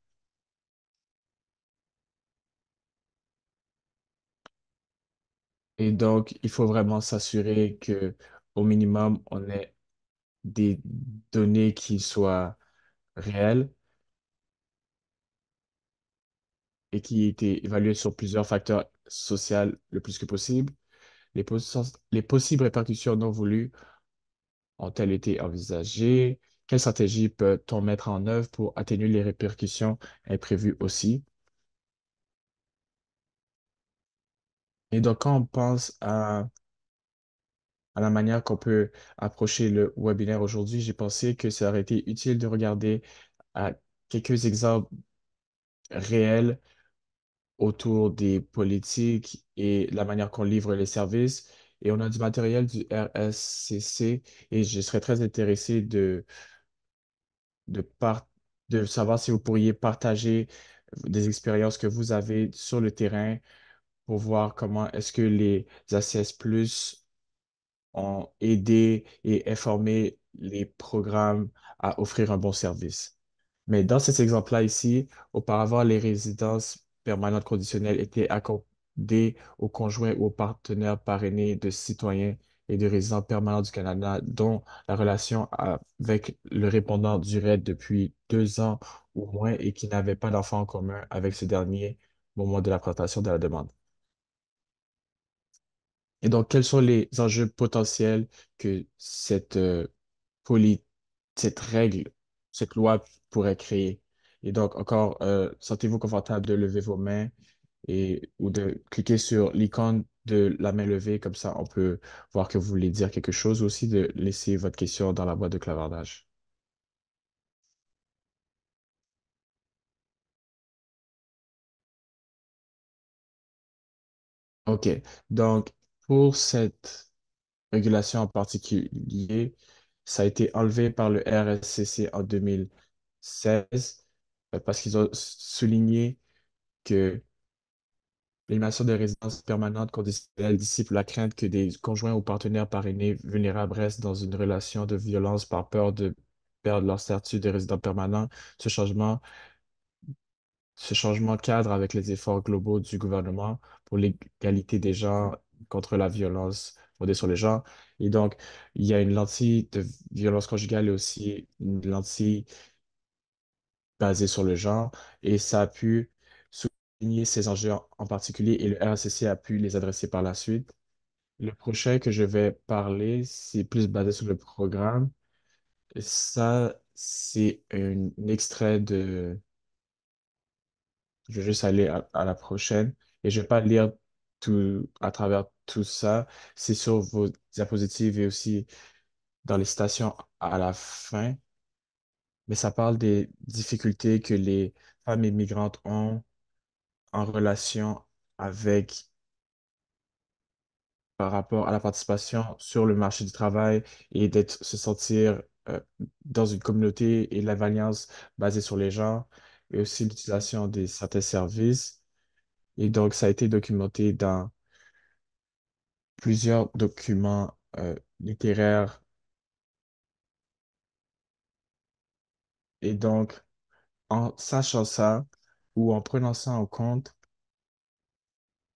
S2: Et donc, il faut vraiment s'assurer que, au minimum, on ait des données qui soient réelles et qui aient été évaluées sur plusieurs facteurs sociaux le plus que possible. Les possibles répercussions non voulues ont-elles été envisagées? Quelles stratégies peut-on mettre en œuvre pour atténuer les répercussions imprévues aussi? Et donc, quand on pense à la manière qu'on peut approcher le webinaire aujourd'hui, j'ai pensé que ça aurait été utile de regarder à quelques exemples réels autour des politiques et la manière qu'on livre les services. Et on a du matériel du RSCC et je serais très intéressé de, par- de savoir si vous pourriez partager des expériences que vous avez sur le terrain pour voir comment est-ce que les ACS Plus ont aidé et informé les programmes à offrir un bon service. Mais dans cet exemple-là ici, auparavant, les résidences permanentes conditionnelles étaient accordées aux conjoints ou aux partenaires parrainés de citoyens et de résidents permanents du Canada dont la relation avec le répondant durait depuis 2 ans ou moins et qui n'avaient pas d'enfants en commun avec ce dernier au moment de la présentation de la demande. Et donc, quels sont les enjeux potentiels que poli- cette règle, cette loi pourrait créer? Et donc, encore, sentez-vous confortable de lever vos mains ou de cliquer sur l'icône de la main levée, comme ça, on peut voir que vous voulez dire quelque chose, ou aussi de laisser votre question dans la boîte de clavardage. OK. Donc, pour cette régulation en particulier, ça a été enlevé par le RSCC en 2016 parce qu'ils ont souligné que l'élimination des résidences permanentes conditionnelles dissipe la crainte que des conjoints ou partenaires parrainés vulnérables restent dans une relation de violence par peur de perdre leur statut de résident permanent. Ce changement Ce changement cadre avec les efforts globaux du gouvernement pour l'égalité des genres contre la violence fondée sur les genres. Et donc, il y a une lentille de violence conjugale et aussi une lentille basée sur le genre. Et ça a pu souligner ces enjeux en particulier et le RSCC a pu les adresser par la suite. Le prochain que je vais parler, c'est plus basé sur le programme. Ça, c'est un extrait de je vais juste aller à la prochaine et je vais pas lire tout à travers tout ça. C'est sur vos diapositives et aussi dans les citations à la fin, mais ça parle des difficultés que les femmes immigrantes ont en relation avec par rapport à la participation sur le marché du travail et d'être, se sentir dans une communauté et la variance basée sur les gens et aussi l'utilisation des certains services. Et donc, ça a été documenté dans plusieurs documents littéraires. Et donc, en sachant ça ou en prenant ça en compte,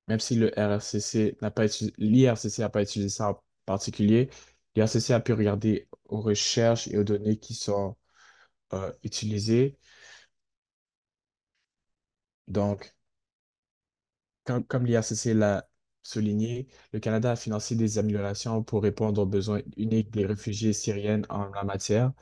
S2: même si le RRCC n'a pas utilisé, l'IRCC n'a pas utilisé ça en particulier, l'IRCC a pu regarder aux recherches et aux données qui sont utilisées. Donc, comme l'IRCC l'a souligné, le Canada a financé des améliorations pour répondre aux besoins uniques des réfugiés syriennes en la matière.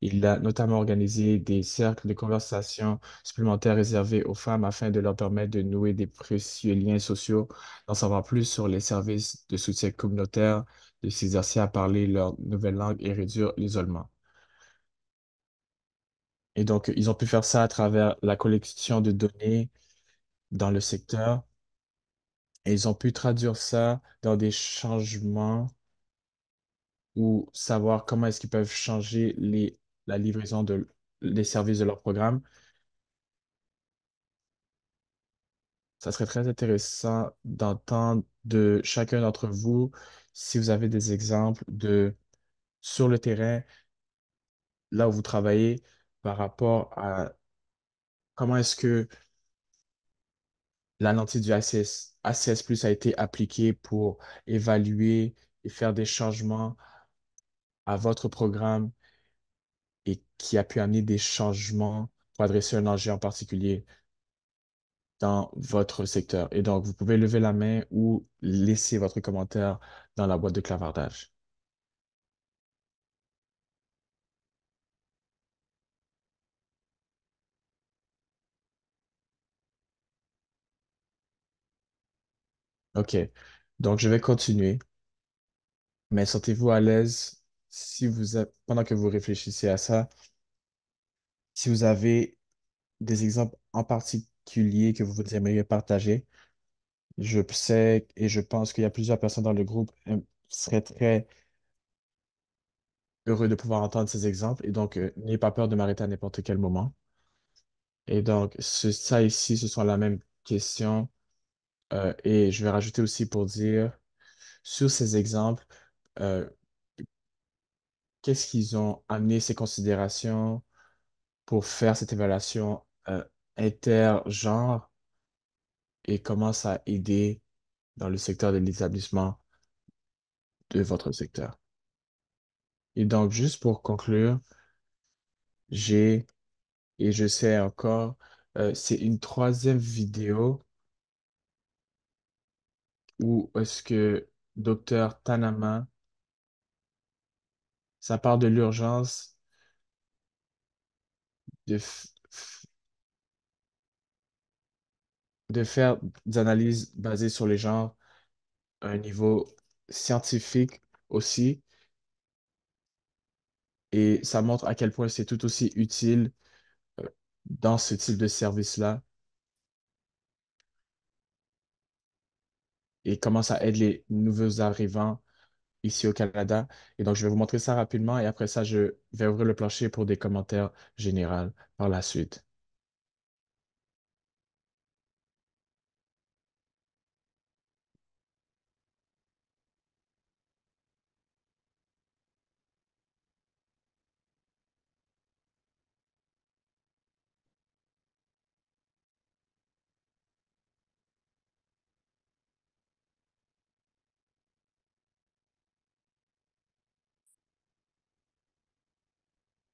S2: Il a notamment organisé des cercles de conversation supplémentaires réservés aux femmes afin de leur permettre de nouer des précieux liens sociaux, d'en savoir plus sur les services de soutien communautaire, de s'exercer à parler leur nouvelle langue et réduire l'isolement. Et donc, ils ont pu faire ça à travers la collection de données dans le secteur et ils ont pu traduire ça dans des changements ou savoir comment est-ce qu'ils peuvent changer la livraison des services de leur programme. Ça serait très intéressant d'entendre de chacun d'entre vous si vous avez des exemples de sur le terrain, là où vous travaillez, par rapport à comment est-ce que la lentille du ACS+ a été appliquée pour évaluer et faire des changements à votre programme et qui a pu amener des changements pour adresser un enjeu en particulier dans votre secteur. Et donc, vous pouvez lever la main ou laisser votre commentaire dans la boîte de clavardage. OK. Donc, je vais continuer. Mais sentez-vous à l'aise si pendant que vous réfléchissez à ça, si vous avez des exemples en particulier que vous aimeriez partager. Je sais et je pense qu'il y a plusieurs personnes dans le groupe qui seraient très heureux de pouvoir entendre ces exemples. Et donc, n'ayez pas peur de m'arrêter à n'importe quel moment. Et donc, ça ici, ce sont la même question. Et je vais rajouter aussi pour dire, sur ces exemples, euh, qu'est-ce qu'ils ont amené ces considérations pour faire cette évaluation intergenre et comment ça a aidé dans le secteur de l'établissement de votre secteur. Et donc, juste pour conclure, j'ai, et je sais encore, c'est une troisième vidéo où est-ce que Docteur Tanama, ça parle de l'urgence de, de faire des analyses basées sur les genres à un niveau scientifique aussi. Et ça montre à quel point c'est tout aussi utile euh, dans ce type de service-là et comment ça aide les nouveaux arrivants ici au Canada. Et donc, je vais vous montrer ça rapidement et après ça, je vais ouvrir le plancher pour des commentaires généraux par la suite.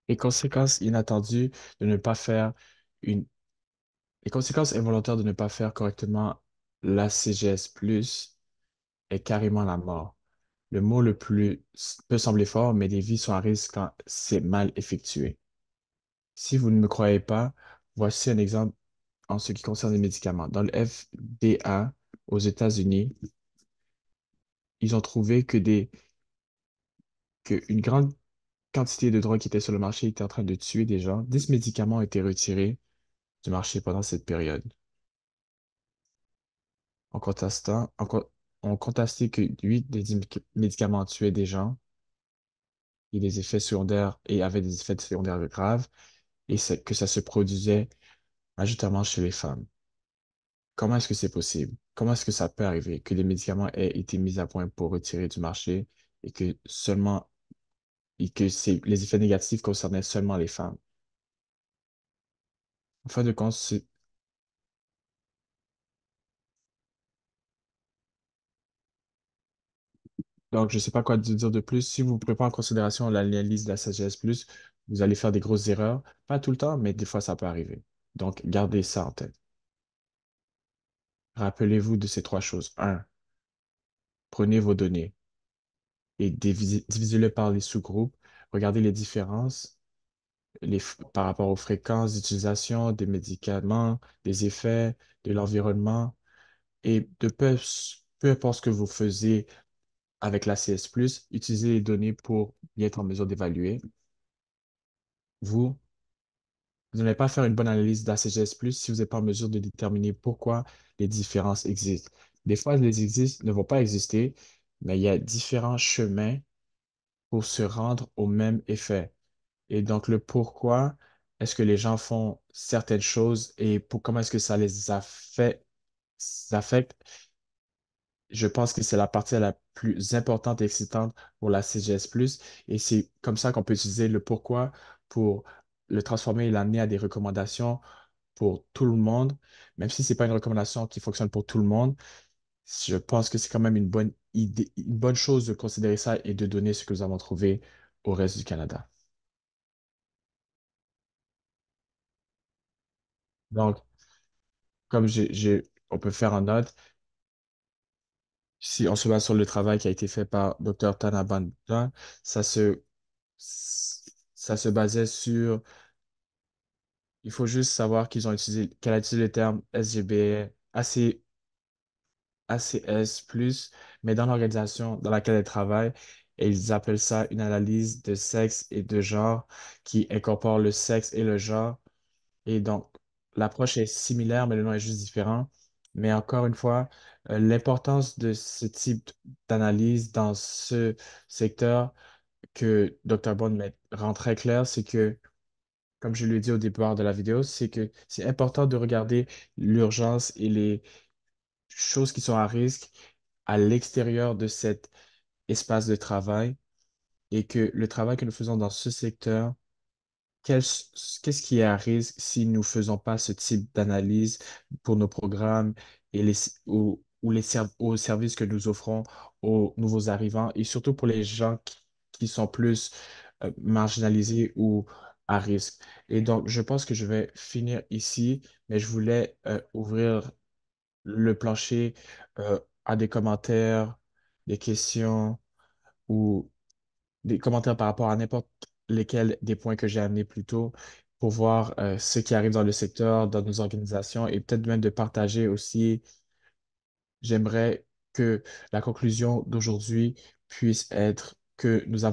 S2: Les conséquences inattendues de ne pas faire une... Les conséquences involontaires de ne pas faire correctement la CGS+, est carrément la mort. Le mot le plus peut sembler fort, mais des vies sont à risque quand c'est mal effectué. Si vous ne me croyez pas, voici un exemple en ce qui concerne les médicaments. Dans le FDA aux États-Unis, ils ont trouvé qu'une grande quantité de drogue qui était sur le marché était en train de tuer des gens. 10 médicaments ont été retirés du marché pendant cette période. En contestant, ont constaté que oui, médicaments tuaient des gens et des effets secondaires et avaient des effets secondaires graves et que ça se produisait majoritairement chez les femmes. Comment est-ce que c'est possible? Comment est-ce que ça peut arriver que les médicaments aient été mis à point pour retirer du marché et que seulement et que les effets négatifs concernaient seulement les femmes? En fin de compte, donc je ne sais pas quoi dire de plus. Si vous ne prenez pas en considération l'analyse de la sagesse plus, vous allez faire des grosses erreurs. Pas tout le temps, mais des fois ça peut arriver. Donc gardez ça en tête. Rappelez-vous de ces trois choses. Un, prenez vos données et divisez-les par les sous-groupes. Regardez les différences par rapport aux fréquences d'utilisation des médicaments, des effets, de l'environnement et peu importe ce que vous faisiez avec la CS+, utilisez les données pour bien être en mesure d'évaluer. Vous, vous n'allez pas faire une bonne analyse d'ACGS+, si vous n'êtes pas en mesure de déterminer pourquoi les différences existent. Des fois, les existent, ne vont pas exister, mais il y a différents chemins pour se rendre au même effet. Et donc, le pourquoi est-ce que les gens font certaines choses et comment est-ce que ça les affecte, je pense que c'est la partie la plus importante et excitante pour la CGS+. Et c'est comme ça qu'on peut utiliser le pourquoi pour le transformer et l'amener à des recommandations pour tout le monde. Même si ce n'est pas une recommandation qui fonctionne pour tout le monde, je pense que c'est quand même une bonne idée, une bonne chose de considérer ça et de donner ce que nous avons trouvé au reste du Canada. Donc, comme on peut faire en note, si on se base sur le travail qui a été fait par Dr. Tanabanda, ça se, ça se basait sur, il faut juste savoir qu'elle a utilisé le terme SGB, AC, ACS+, mais dans l'organisation dans laquelle elle travaille, ils appellent ça une analyse de sexe et de genre qui incorpore le sexe et le genre. Et donc, l'approche est similaire, mais le nom est juste différent. Mais encore une fois, l'importance de ce type d'analyse dans ce secteur que Dr. Bond rend très clair, c'est que, comme je l'ai dit au départ de la vidéo, c'est que c'est important de regarder l'urgence et les choses qui sont à risque à l'extérieur de cet espace de travail et que le travail que nous faisons dans ce secteur qu'est-ce qui est à risque si nous ne faisons pas ce type d'analyse pour nos programmes et aux services que nous offrons aux nouveaux arrivants et surtout pour les gens qui sont plus marginalisés ou à risque. Et donc, je pense que je vais finir ici, mais je voulais ouvrir le plancher à des commentaires, des questions ou des commentaires par rapport à n'importe lesquels des points que j'ai amenés plus tôt pour voir ce qui arrive dans le secteur, dans nos organisations et peut-être même de partager aussi. J'aimerais que la conclusion d'aujourd'hui puisse être que vous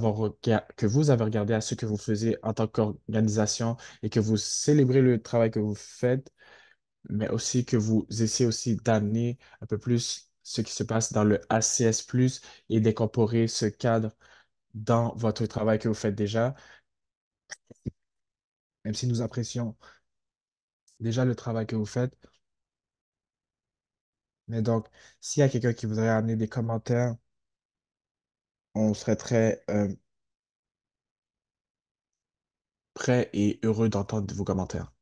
S2: avez regardé à ce que vous faisiez en tant qu'organisation et que vous célébrez le travail que vous faites, mais aussi que vous essayez aussi d'amener un peu plus ce qui se passe dans le ACS+, et d'incorporer ce cadre dans votre travail que vous faites déjà, même si nous apprécions déjà le travail que vous faites. Mais donc, s'il y a quelqu'un qui voudrait amener des commentaires, on serait très prêt et heureux d'entendre vos commentaires.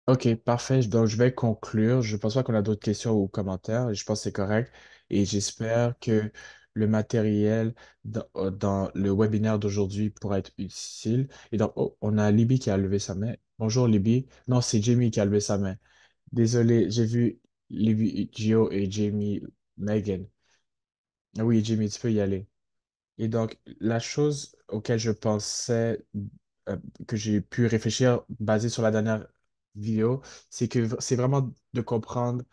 S2: OK, parfait. Donc, je vais conclure. Je ne pense pas qu'on a d'autres questions ou commentaires. Je pense que c'est correct. Et j'espère que le matériel dans le webinaire d'aujourd'hui pourra être utile. Et donc, oh, on a Libby qui a levé sa main. Bonjour, Libby. Non, c'est Jamie qui a levé sa main. Désolé, j'ai vu Libby, Gio et Jamie, Megan. Ah oui, Jamie, tu peux y aller. Et donc, la chose auquel je pensais, euh, que j'ai pu réfléchir basé sur la dernière vidéo, c'est que c'est vraiment de comprendre,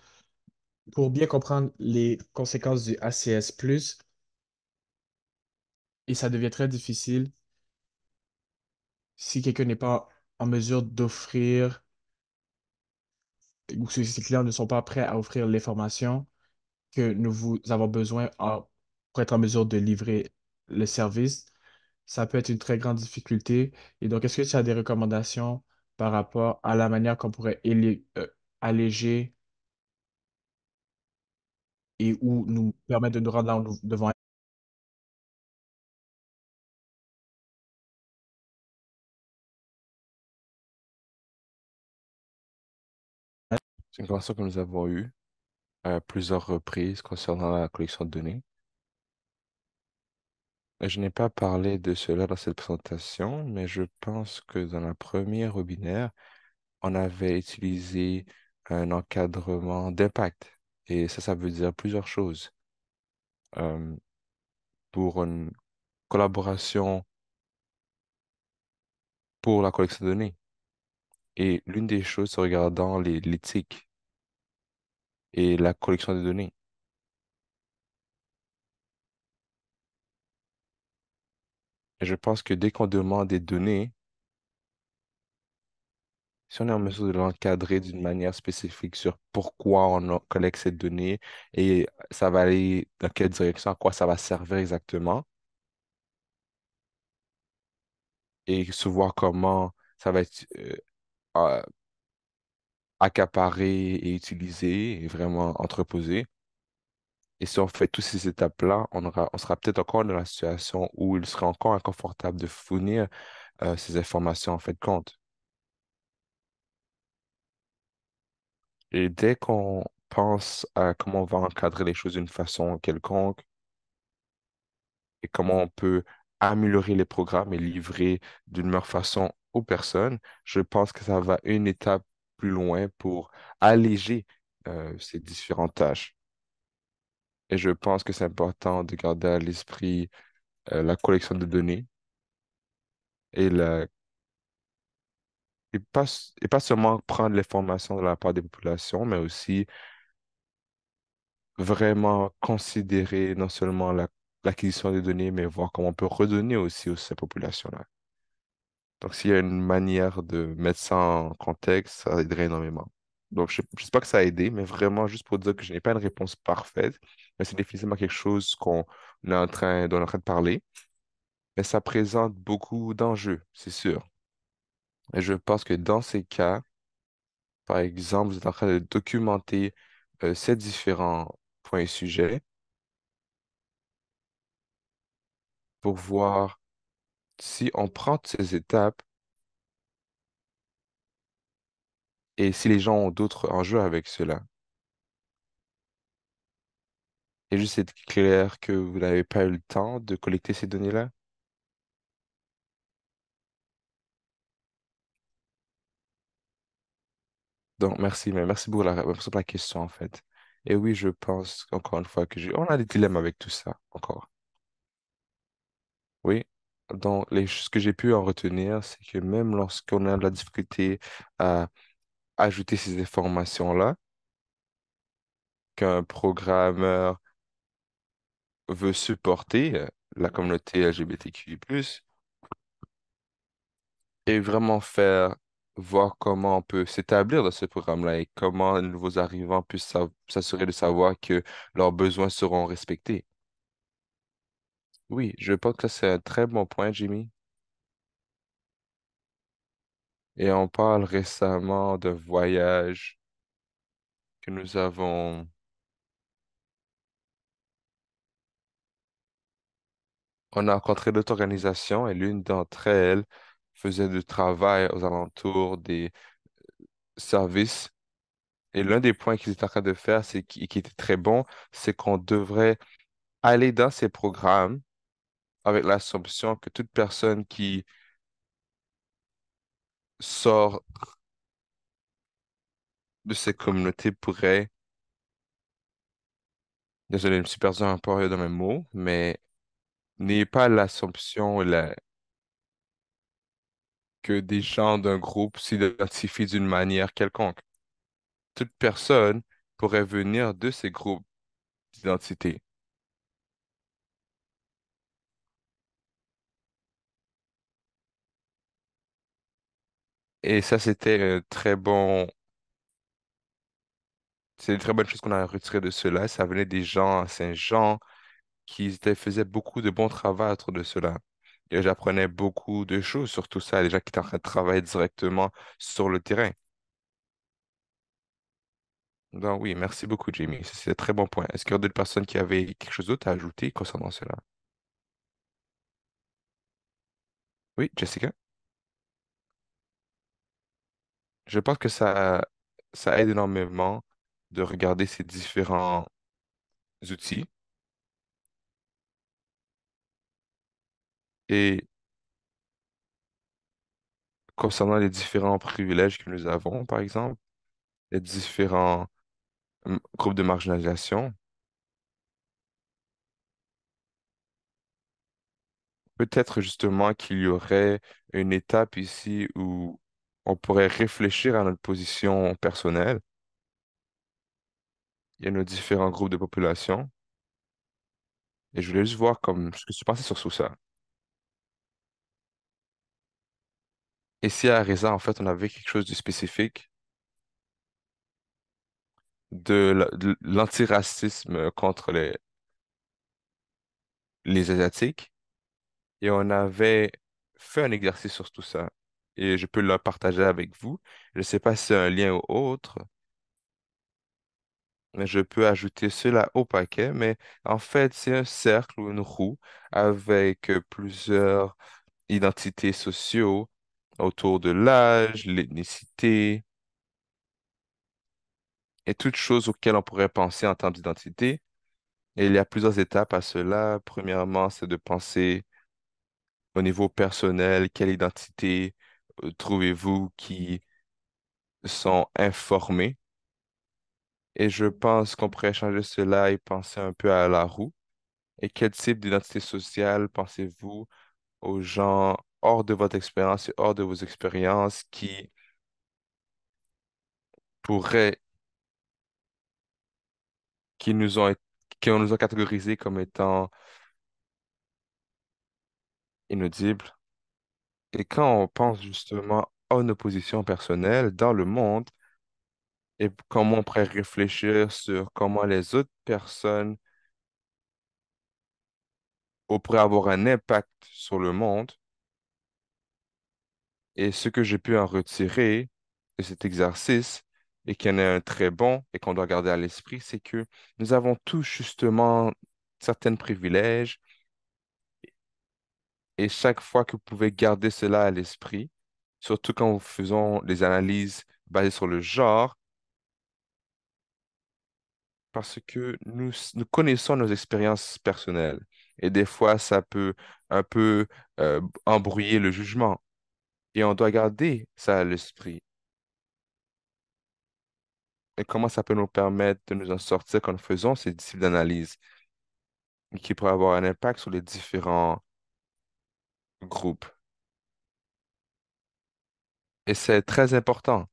S2: pour bien comprendre les conséquences du ACS+, et ça devient très difficile si quelqu'un n'est pas en mesure d'offrir, ou si ses clients ne sont pas prêts à offrir l'information que nous vous avons besoin pour être en mesure de livrer le service, ça peut être une très grande difficulté. Et donc, est-ce que tu as des recommandations par rapport à la manière qu'on pourrait alléger et ou nous permettre de nous rendre là où nous devons être?
S1: C'est une conversation que nous avons eue à plusieurs reprises concernant la collection de données. Et je n'ai pas parlé de cela dans cette présentation, mais je pense que dans la première webinaire, on avait utilisé un encadrement d'impact. Et ça veut dire plusieurs choses. Euh, pour une collaboration pour la collection de données. Et l'une des choses, c'est regardant l'éthique et la collection de données. Et je pense que dès qu'on demande des données, si on est en mesure de l'encadrer d'une manière spécifique sur pourquoi collecte ces données et ça va aller dans quelle direction, à quoi ça va servir exactement, et se voir comment ça va être euh, accaparé et utilisé et vraiment entreposé. Et si on fait toutes ces étapes-là, on sera peut-être encore dans la situation où il sera encore inconfortable de fournir ces informations en fait de compte. Et dès qu'on pense à comment on va encadrer les choses d'une façon quelconque et comment on peut améliorer les programmes et livrer d'une meilleure façon aux personnes, je pense que ça va une étape plus loin pour alléger ces différentes tâches. Et je pense que c'est important de garder à l'esprit la collection de données et et pas seulement prendre l'information de la part des populations, mais aussi vraiment considérer non seulement l'acquisition des données, mais voir comment on peut redonner aussi aux ces populations-là. Donc, s'il y a une manière de mettre ça en contexte, ça aiderait énormément. Donc, je ne sais pas que ça a aidé, mais vraiment juste pour dire que je n'ai pas une réponse parfaite, mais c'est définitivement quelque chose dont on est en train de parler, mais ça présente beaucoup d'enjeux, c'est sûr. Et je pense que dans ces cas, par exemple, vous êtes en train de documenter ces différents points et sujets pour voir si on prend toutes ces étapes et si les gens ont d'autres enjeux avec cela. Et juste être clair que vous n'avez pas eu le temps de collecter ces données-là. Donc, merci, mais merci merci pour la question, en fait. Et oui, je pense, encore une fois, on a des dilemmes avec tout ça, encore. Oui. Donc, ce que j'ai pu en retenir, c'est que même lorsqu'on a de la difficulté à ajouter ces informations-là, qu'un programmeur veut supporter la communauté LGBTQI+, et vraiment voir comment on peut s'établir dans ce programme-là et comment les nouveaux arrivants puissent s'assurer de savoir que leurs besoins seront respectés. Oui, je pense que c'est un très bon point, Jimmy. Et on parle récemment d'un voyage que nous avons. On a rencontré d'autres organisations et l'une d'entre elles faisait du travail aux alentours des services. Et l'un des points qu'ils étaient en train de faire, qui était très bon, c'est qu'on devrait aller dans ces programmes avec l'assumption que toute personne qui sort de ces communautés pourrait, désolé, je me suis perdu un peu dans mes mots, mais N'ayez pas l'assumption que des gens d'un groupe s'identifient d'une manière quelconque. Toute personne pourrait venir de ces groupes d'identité. Et ça, c'est une très bonne chose qu'on a retiré de cela. Ça venait des gens à Saint-Jean faisaient beaucoup de bon travail autour de cela. Et j'apprenais beaucoup de choses sur tout ça, les gens qui étaient en train de travailler directement sur le terrain. Donc oui, merci beaucoup, Jamie. C'est un très bon point. Est-ce qu'il y a d'autres personnes qui avaient quelque chose d'autre à ajouter concernant cela? Oui, Jessica? Je pense que ça aide énormément de regarder ces différents outils et concernant les différents privilèges que nous avons, par exemple, les différents groupes de marginalisation. Peut-être justement qu'il y aurait une étape ici où on pourrait réfléchir à notre position personnelle et nos différents groupes de population. Et je voulais juste voir comme ce que tu pensais sur tout ça. Et si à Reza, en fait, on avait quelque chose de spécifique de l'antiracisme contre les Asiatiques, et on avait fait un exercice sur tout ça. Et je peux le partager avec vous. Je ne sais pas si c'est un lien ou autre, mais je peux ajouter cela au paquet. Mais en fait, c'est un cercle ou une roue avec plusieurs identités sociaux autour de l'âge, l'ethnicité et toutes choses auxquelles on pourrait penser en termes d'identité. Et il y a plusieurs étapes à cela. Premièrement, c'est de penser au niveau personnel, quelle identité trouvez-vous qui sont informés? Et je pense qu'on pourrait changer cela et penser un peu à la roue. Et quel type d'identité sociale pensez-vous aux gens hors de votre expérience et hors de vos expériences pourraient, qui nous ont, qui nous ont catégorisés comme étant inaudibles? Et quand on pense justement à nos positions personnelles dans le monde et comment on pourrait réfléchir sur comment les autres personnes pourraient avoir un impact sur le monde, et ce que j'ai pu en retirer de cet exercice, et qui en est un très bon et qu'on doit garder à l'esprit, c'est que nous avons tous justement certains privilèges, et chaque fois que vous pouvez garder cela à l'esprit, surtout quand nous faisons des analyses basées sur le genre, parce que nous connaissons nos expériences personnelles. Et des fois, ça peut un peu embrouiller le jugement. Et on doit garder ça à l'esprit. Et comment ça peut nous permettre de nous en sortir quand nous faisons ces types d'analyses qui pourraient avoir un impact sur les différents groupes. Et c'est très important.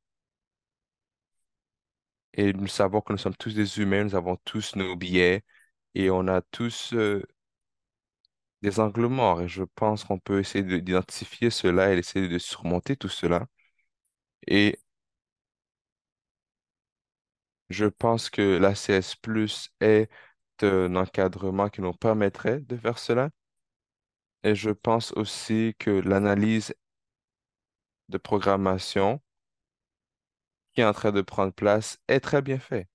S1: Et nous savons que nous sommes tous des humains, nous avons tous nos biais et on a tous des angles morts. Et je pense qu'on peut essayer d'identifier cela et essayer de surmonter tout cela. Et je pense que la CS Plus est un encadrement qui nous permettrait de faire cela. Et je pense aussi que l'analyse de programmation qui est en train de prendre place est très bien faite.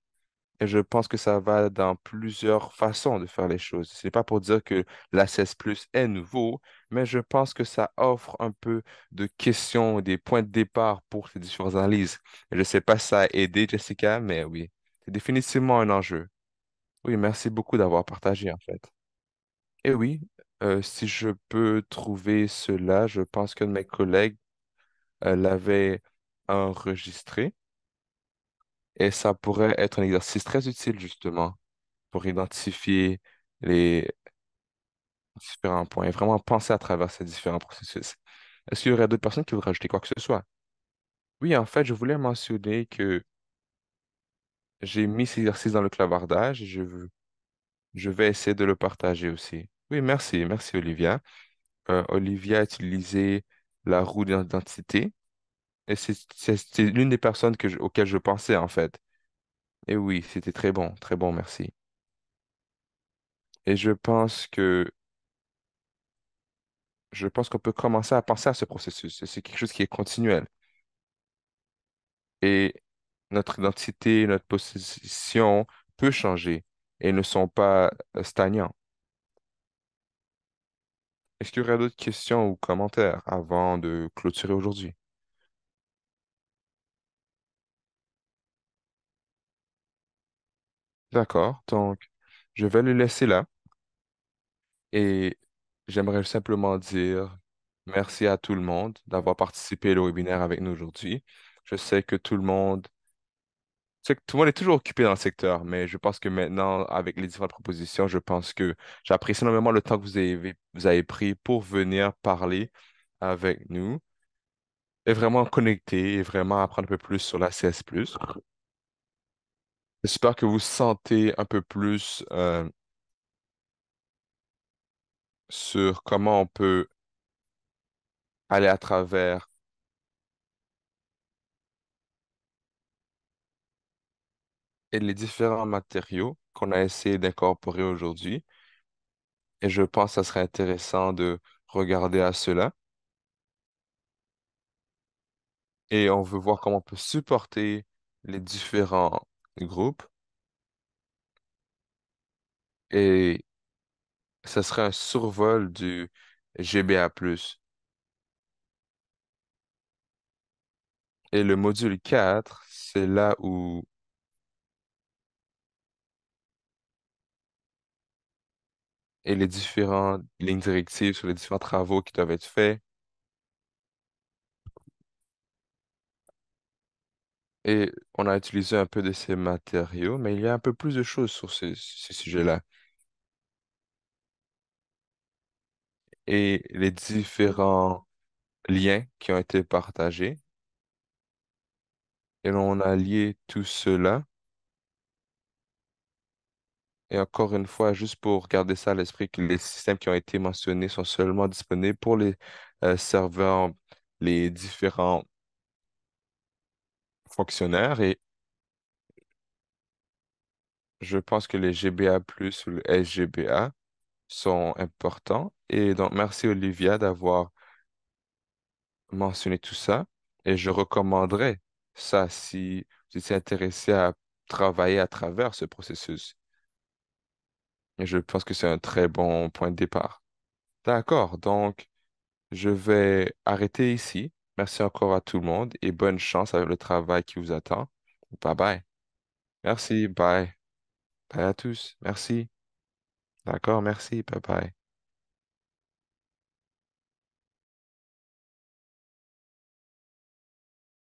S1: Et je pense que ça va dans plusieurs façons de faire les choses. Ce n'est pas pour dire que l'ACS Plus est nouveau, mais je pense que ça offre un peu de questions, des points de départ pour ces différentes analyses. Et je ne sais pas si ça a aidé, Jessica, mais oui, c'est définitivement un enjeu. Oui, merci beaucoup d'avoir partagé, en fait. Et oui, si je peux trouver cela, je pense que mes collègues l'avaient enregistré et ça pourrait être un exercice très utile, justement, pour identifier les différents points et vraiment penser à travers ces différents processus. Est-ce qu'il y aurait d'autres personnes qui voudraient ajouter quoi que ce soit? Oui, en fait, je voulais mentionner que j'ai mis cet exercice dans le clavardage et je vais essayer de le partager aussi. Oui, merci. Merci, Olivia. Olivia a utilisé la roue d'identité et c'est l'une des personnes auxquelles je pensais, en fait. Et oui, c'était très bon, merci. Et je pense qu'on peut commencer à penser à ce processus. C'est quelque chose qui est continuel. Et notre identité, notre position peut changer et ne sont pas stagnants. Est-ce qu'il y aurait d'autres questions ou commentaires avant de clôturer aujourd'hui? D'accord, donc je vais le laisser là et j'aimerais simplement dire merci à tout le monde d'avoir participé au webinaire avec nous aujourd'hui. Je sais que tout le monde est toujours occupé dans le secteur, mais je pense que maintenant, avec les différentes propositions, je pense que j'apprécie énormément le temps que vous avez pris pour venir parler avec nous et vraiment connecter et vraiment apprendre un peu plus sur la CS+. J'espère que vous sentez un peu plus sur comment on peut aller à travers et les différents matériaux qu'on a essayé d'incorporer aujourd'hui. Et je pense que ça serait intéressant de regarder à cela. Et on veut voir comment on peut supporter les différents groupes. Et ce serait un survol du GBA+. Et le module 4, c'est là où et les différentes lignes directives sur les différents travaux qui doivent être faits. Et on a utilisé un peu de ces matériaux, mais il y a un peu plus de choses sur ces sujets-là. Et les différents liens qui ont été partagés. Et l'on a lié tout cela. Et encore une fois, juste pour garder ça à l'esprit, que les systèmes qui ont été mentionnés sont seulement disponibles pour les serveurs, les différents fonctionnaires. Et je pense que les GBA+ ou le SGBA sont importants. Et donc, merci Olivia d'avoir mentionné tout ça. Et je recommanderais ça si vous étiez intéressé à travailler à travers ce processus. Et je pense que c'est un très bon point de départ. D'accord, donc je vais arrêter ici. Merci encore à tout le monde et bonne chance avec le travail qui vous attend. Bye bye. Merci, bye. Bye à tous. Merci. D'accord, merci. Bye bye.